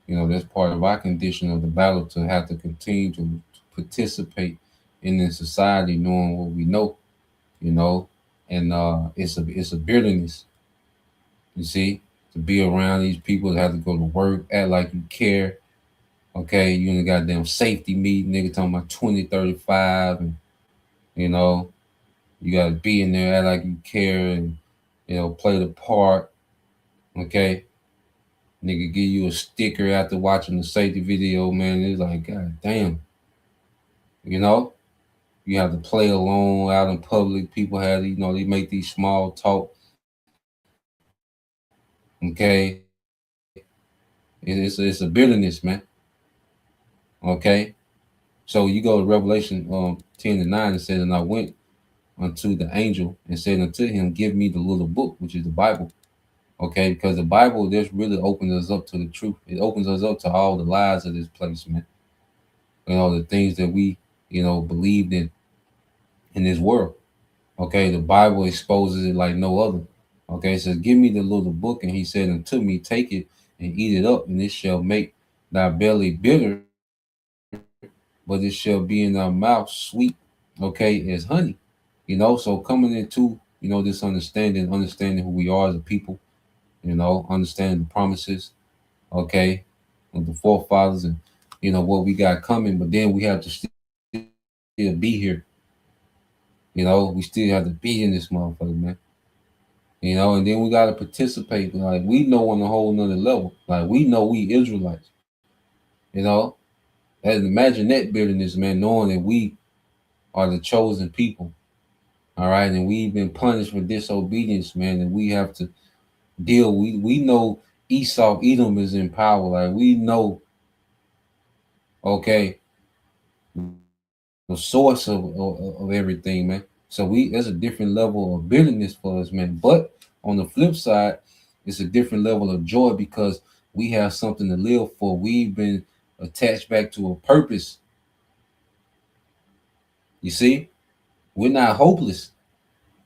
that's part of our condition of the battle, to have to continue to participate in this society, knowing what we know, and it's a bitterness, you see, to be around these people that have to go to work, act like you care. Okay, you in a goddamn safety meeting, nigga talking about 2035, and you gotta be in there, act like you care, and play the part. Okay, nigga give you a sticker after watching the safety video, man. It's like, god damn, you have to play along out in public. People have, they make these small talk. Okay, it's a bitterness, man. Okay, so you go to Revelation 10:9, and says, and I went unto the angel and said unto him, give me the little book, which is the Bible. Okay, because the Bible just really opens us up to the truth. It opens us up to all the lies of this place, man. The things that we, believed in this world. Okay, the Bible exposes it like no other. Okay, it says, give me the little book, and he said unto me, take it and eat it up, and it shall make thy belly bitter, but it shall be in our mouth sweet, okay, as honey. So coming into, this understanding who we are as a people, understanding the promises, okay, of the forefathers, and, what we got coming, but then we have to still be here. We still have to be in this motherfucker, man. And then we got to participate. Like, we know on a whole nother level. Like, we know we Israelites, and imagine that bitterness, man, knowing that we are the chosen people. All right. And we've been punished for disobedience, man. And we have to deal. We know Esau, Edom is in power. Like, we know, okay, the source of everything, man. So there's a different level of bitterness for us, man. But on the flip side, it's a different level of joy because we have something to live for. We've been attached back to a purpose. You see, we're not hopeless.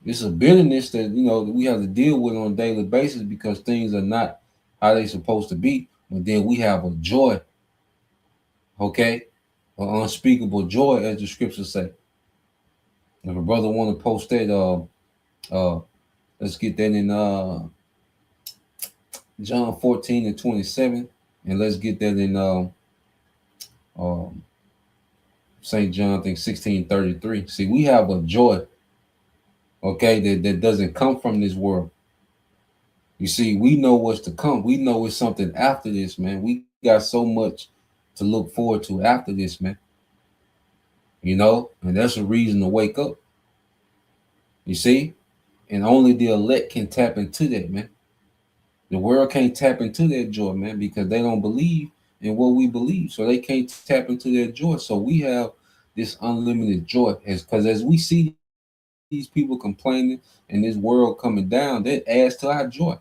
It's a bitterness that we have to deal with on a daily basis because things are not how they're supposed to be. But then we have a joy, okay, an unspeakable joy, as the scriptures say. If a brother want to post that, let's get that in John 14:27, and let's get that in St. John, I think 16:33. See, we have a joy, okay, that doesn't come from this world. You see, we know what's to come. We know it's something after this, man. We got so much to look forward to after this, man. And that's a reason to wake up. You see? And only the elect can tap into that, man. The world can't tap into that joy, man, because they don't believe in what we believe. So they can't tap into their joy. So we have this unlimited joy. Because as we see these people complaining and this world coming down, that adds to our joy.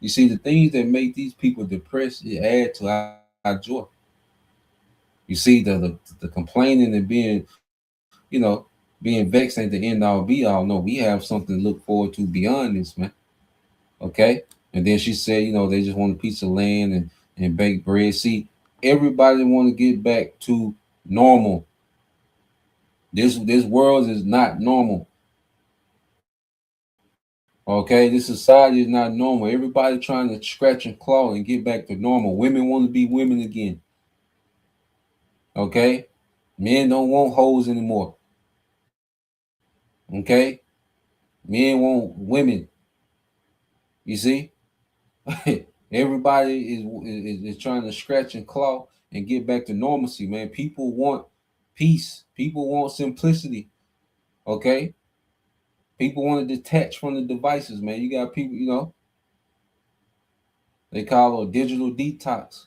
You see, the things that make these people depressed, it adds to our joy. You see, the complaining and being, being vexed ain't the end all be all. No, we have something to look forward to beyond this, man. Okay? And then she said, they just want a piece of land and baked bread. See, everybody want to get back to normal. This world is not normal. Okay, this society is not normal. Everybody trying to scratch and claw and get back to normal. Women want to be women again. Okay? Men don't want hoes anymore. Okay? Men want women. You see? Everybody is trying to scratch and claw and get back to normalcy, man. People want peace. People want simplicity. Okay? People want to detach from the devices, man. You got people, you know, they call it a digital detox.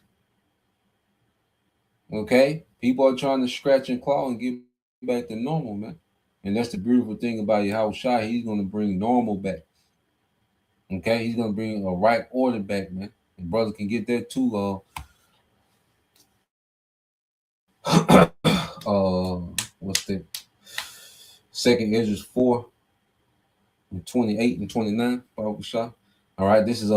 Okay? People are trying to scratch and claw and get back to normal, man. And that's the beautiful thing about Yahushua. He's going to bring normal back. Okay? He's going to bring a right order back, man. And brother can get that too. What's that? 2nd Ezra 4, 28 and 29. All right, this is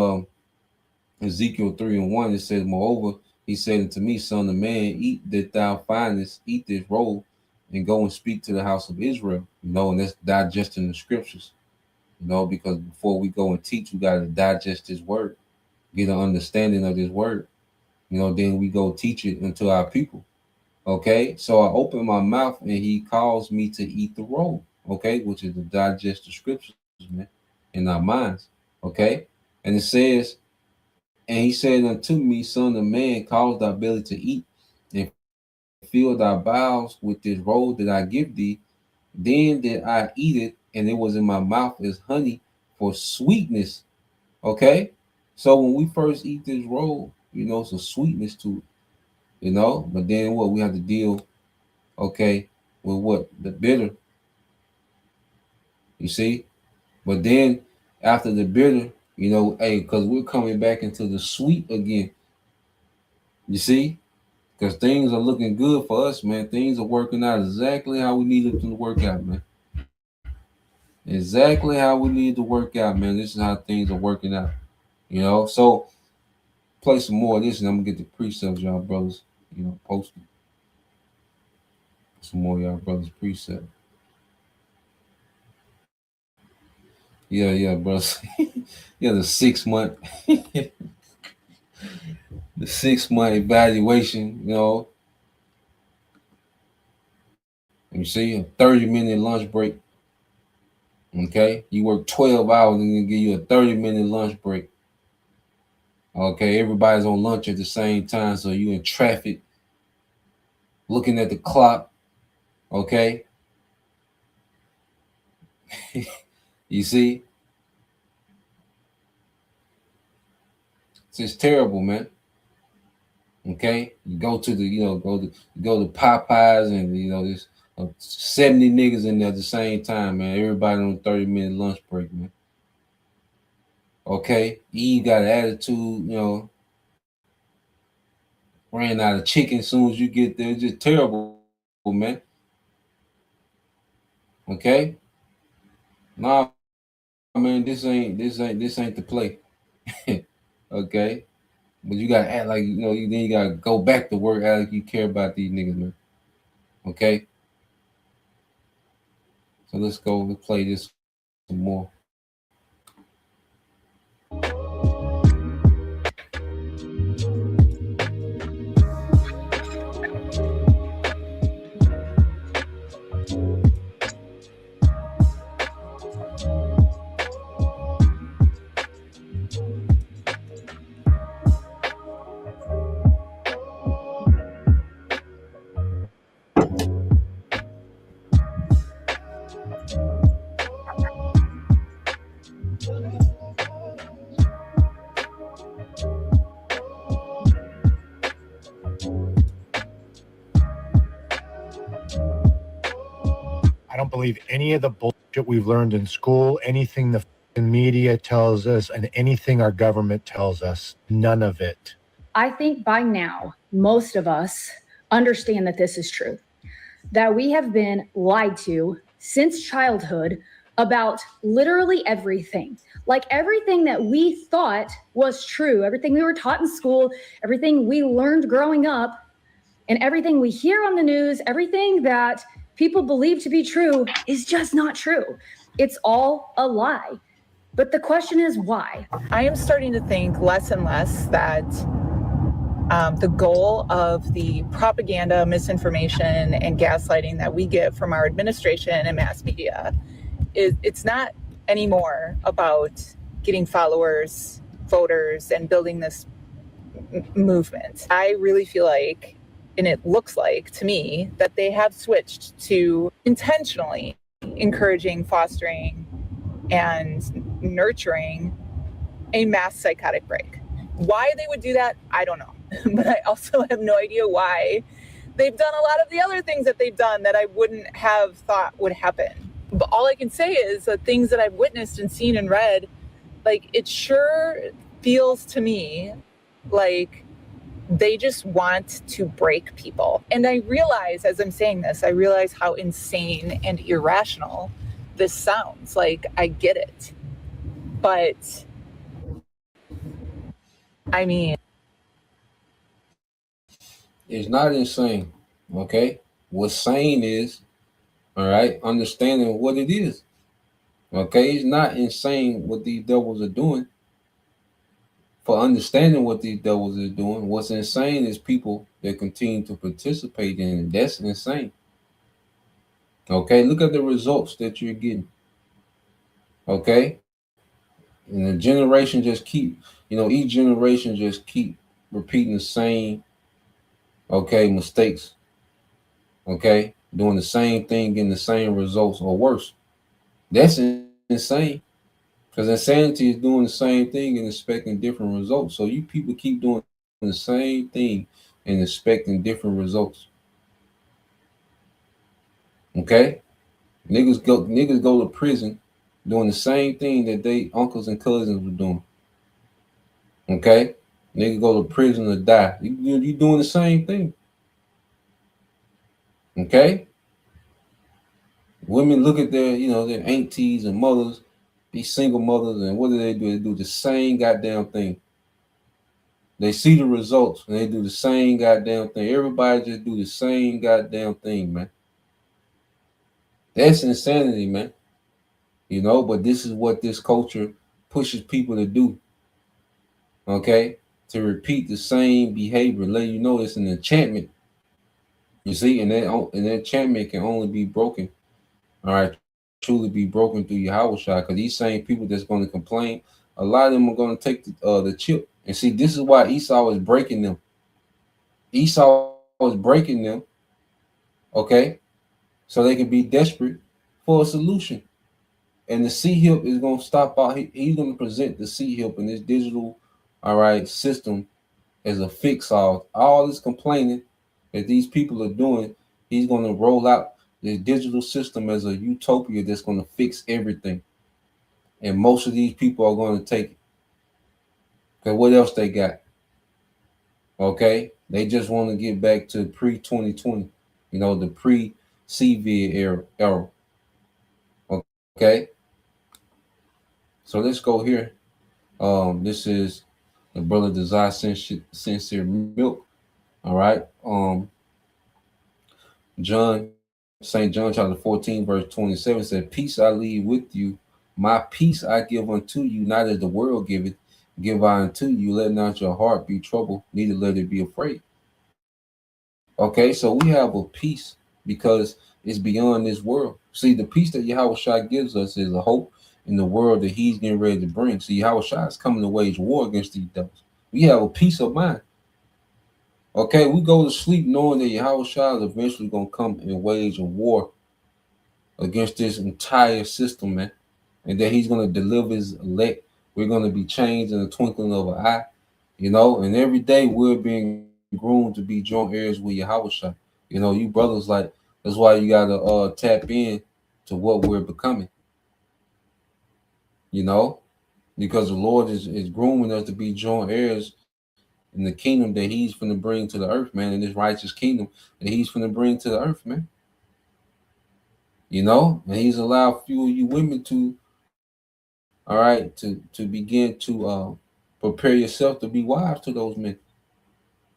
Ezekiel 3:1. It says, moreover, he said unto me, son of man, eat that thou findest, eat this roll, and go and speak to the house of Israel. You know, and that's digesting the scriptures. You know, because before we go and teach, we got to digest this word, get an understanding of this word. You know, then we go teach it unto our people. Okay, so I open my mouth and he calls me to eat the roll, okay, which is to digest the scriptures, man, in our minds, okay? And it says, and he said unto me, son of man, cause thy belly to eat and fill thy bowels with this roll that I give thee. Then did I eat it, and it was in my mouth as honey for sweetness, okay? So when we first eat this roll, you know, it's a sweetness to it. You know, but then what we have to deal, okay, with what? The bitter. You see? But then after the bitter, you know, hey, because we're coming back into the sweet again. You see? Because things are looking good for us, man. Things are working out exactly how we need them to work out, man. Exactly how we need to work out, man. This is how things are working out. You know, so play some more of this and I'm gonna get the precepts, y'all brothers. You know, post them. Some more y'all brothers precept. Yeah, brothers. Yeah, the 6 month, the 6 month evaluation. You know, you see a 30-minute lunch break. Okay, you work 12 hours and they give you a 30-minute lunch break. Okay, everybody's on lunch at the same time, so you in traffic, looking at the clock. Okay. You see? It's just terrible, man. Okay. You go to the, you know, go to Popeyes and, you know, there's 70 niggas in there at the same time, man. Everybody on a 30-minute lunch break, man. Okay. You got an attitude, you know, ran out of chicken as soon as you get there. It's just terrible, man. Okay. Nah, man, this ain't the play. Okay. But you gotta act like, you know, then you gotta go back to work, act like you care about these niggas, man. Okay. So let's play this some more. I don't believe any of the bullshit we've learned in school, anything the media tells us, and anything our government tells us. None of it. I think by now, most of us understand that this is true, that we have been lied to since childhood about literally everything. Like everything that we thought was true, everything we were taught in school, everything we learned growing up, and everything we hear on the news, everything that people believe to be true is just not true. It's all a lie. But the question is why? I am starting to think less and less that the goal of the propaganda, misinformation, and gaslighting that we get from our administration and mass media it's not anymore about getting followers, voters, and building this movement. I really feel like and it looks like to me that they have switched to intentionally encouraging, fostering, and nurturing a mass psychotic break. Why they would do that, I don't know. But I also have no idea why they've done a lot of the other things that they've done that I wouldn't have thought would happen. But all I can say is the things that I've witnessed and seen and read, like, it sure feels to me like they just want to break people. And I realize, as I'm saying this, I realize how insane and irrational this sounds. Like, I get it. But, I mean, It's not insane, okay? What's sane is, all right, understanding what it is. Okay, it's not insane what these devils are doing. For understanding what these devils are doing, what's insane is people that continue to participate in it. That's insane. Okay, look at the results that you're getting. Okay, and the generation just keep, each generation just keep repeating the same, okay, mistakes. Okay, doing the same thing, getting the same results or worse. That's insane. Because insanity is doing the same thing and expecting different results. So you people keep doing the same thing and expecting different results. Okay? Niggas go to prison doing the same thing that they uncles and cousins were doing. Okay? Niggas go to prison to die. You doing the same thing. Okay? Women look at their aunties and mothers, these single mothers, and what do? They do the same goddamn thing. They see the results and they do the same goddamn thing. Everybody just do the same goddamn thing, man. That's insanity, man. But this is what this culture pushes people to do. Okay? To repeat the same behavior, let you know it's an enchantment. You see, and that enchantment can only be broken. All right, truly be broken through Yahweh Shai, because these same people that's going to complain, a lot of them are going to take the chip. And see, this is why Esau is breaking them. Esau is breaking them, okay, so they can be desperate for a solution. And the C-HIP is going to stop out. He's going to present the C-HIP in this digital, all right, system as a fix all this complaining that these people are doing. He's going to roll out the digital system as a utopia that's going to fix everything. And most of these people are going to take it. Because what else they got? Okay? They just want to get back to pre-2020. The pre-CVID era. Okay? So let's go here. This is the Brother Desire Sincere Milk. All right? St. John chapter 14, verse 27 said, "Peace I leave with you, my peace I give unto you, not as the world giveth, give I unto you. Let not your heart be troubled, neither let it be afraid." Okay, so we have a peace because it's beyond this world. See, the peace that Yahweh Shai gives us is a hope in the world that he's getting ready to bring. See, Yahweh Shai is coming to wage war against these devils. We have a peace of mind. Okay, we go to sleep knowing that Yahweh Shai is eventually going to come and wage a war against this entire system, man. And that he's going to deliver his elect. We're going to be changed in the twinkling of an eye, and every day we're being groomed to be joint heirs with Yahweh Shai. You brothers, like, that's why you got to tap in to what we're becoming, because the Lord is grooming us to be joint heirs in the kingdom that he's finna bring to the earth, man, in this righteous kingdom that he's finna bring to the earth, man. And he's allowed few of you women to, all right, to begin to prepare yourself to be wives to those men.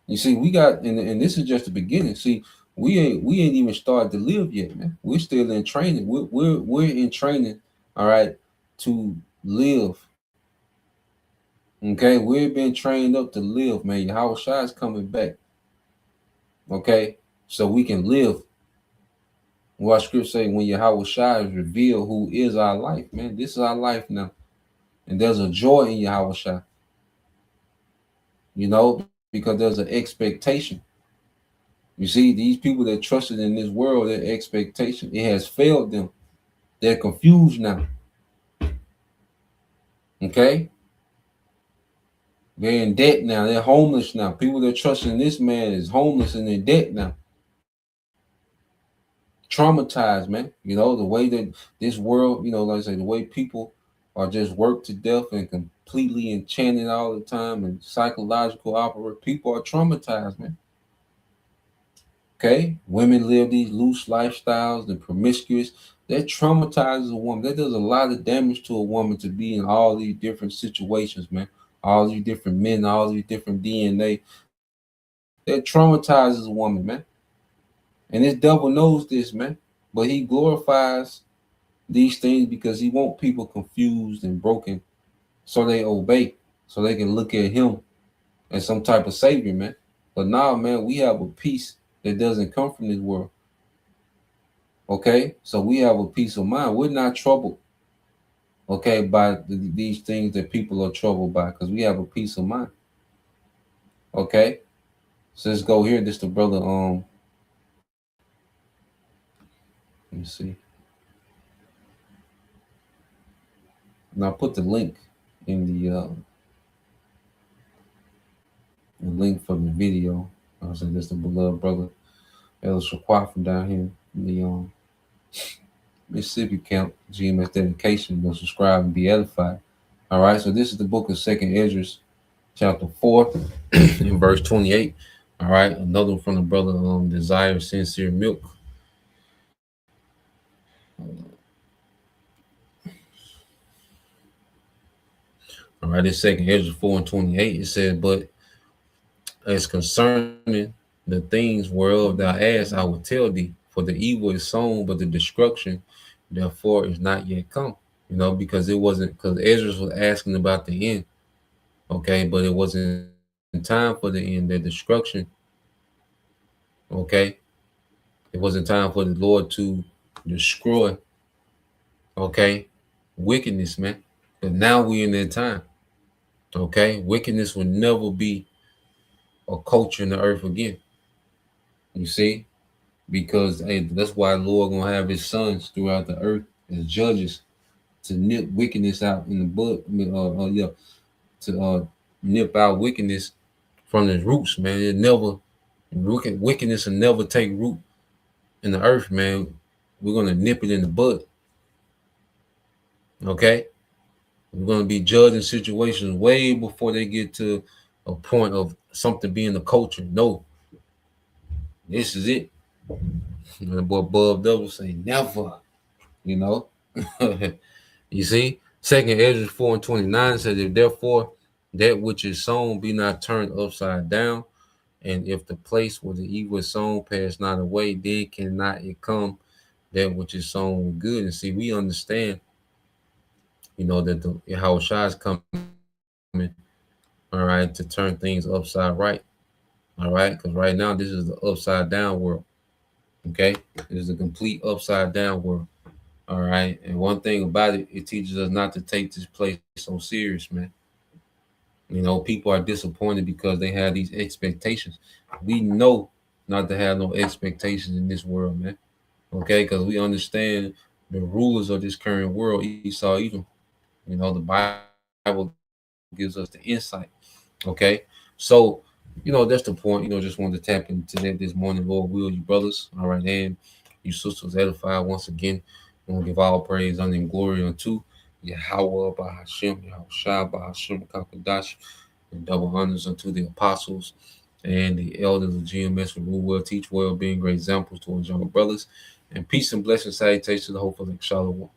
You see, we got, and this is just the beginning. See, we ain't even started to live yet, man. We're still in training. We're in training, all right, to live. Okay, we've been trained up to live, man. Yahweh Shai is coming back. Okay, so we can live. What scripture say, when Yahweh Shai is revealed, who is our life, man. This is our life now. And there's a joy in Yahweh Shai. Because there's an expectation. You see, these people that trusted in this world, their expectation, it has failed them. They're confused now. Okay? They're in debt now. They're homeless now. People that trust in this man is homeless and in debt now. Traumatized, man. You know, the way that this world, you know, like I say, the way people are just worked to death and completely enchanted all the time and psychological operate. People are traumatized, man. Okay? Women live these loose lifestyles, they're promiscuous. That traumatizes a woman. That does a lot of damage to a woman to be in all these different situations, man. All these different men, all these different DNA. That traumatizes a woman, man. And this devil knows this, man. But he glorifies these things because he wants people confused and broken so they obey, so they can look at him as some type of savior, man. But now, man, we have a peace that doesn't come from this world. Okay? So we have a peace of mind. We're not troubled, okay, by these things that people are troubled by because we have a peace of mind. Okay? So let's go here. This is the brother, let me see. Now put the link in the link for the video. I said this is the beloved brother El Shaquat from down here in the Mississippi camp, GMS dedication. Go subscribe and be edified. All right, so this is the book of 2nd Esdras, chapter 4, in verse 28. All right, another one from the brother Desire Sincere Milk. All right, this 2nd Esdras 4 and 28. It says, but as concerning the things whereof thou asked, I will tell thee, for the evil is sown, but the destruction therefore is not yet come. You know, because it wasn't, because Esdras was asking about the end. Okay, but it wasn't in time for the end, the destruction. Okay, it wasn't time for the Lord to destroy, okay, wickedness, man. But now we're in that time. Okay, wickedness will never be a culture in the earth again. You see, because hey, that's why the Lord gonna have his sons throughout the earth as judges to nip wickedness out in the bud, to nip out wickedness from its roots, man. It never, wickedness will never take root in the earth, man. We're gonna nip it in the bud. Okay, we're gonna be judging situations way before they get to a point of something being a culture. No, this is it. And the boy Bub Double say never, you know. You see, 2nd Esdras 4 and 29 says, if therefore that which is sown be not turned upside down, and if the place where the evil is sown pass not away, then cannot it come that which is sown with good. And see, we understand, you know, that the Yahushua is coming, all right, to turn things upside right. All right, because right now this is the upside down world. Okay, it is a complete upside down world. All right, and one thing about it, it teaches us not to take this place so serious, man. You know, people are disappointed because they have these expectations. We know not to have no expectations in this world, man. Okay, because we understand the rulers of this current world, Esau, Edom. You know, the Bible gives us the insight. Okay, so you know that's the point. You know, just wanted to tap into that this morning. Lord will, you brothers, all right, and you sisters edified once again. I want to give all praise, honor, and glory unto Yahweh by Hashem, Yahushua by Hashem Kakadash, and double honors unto the apostles and the elders of GMS who rule well, teach well, being great examples towards younger brothers. And peace and blessings, salutations to the hopeful Shalom.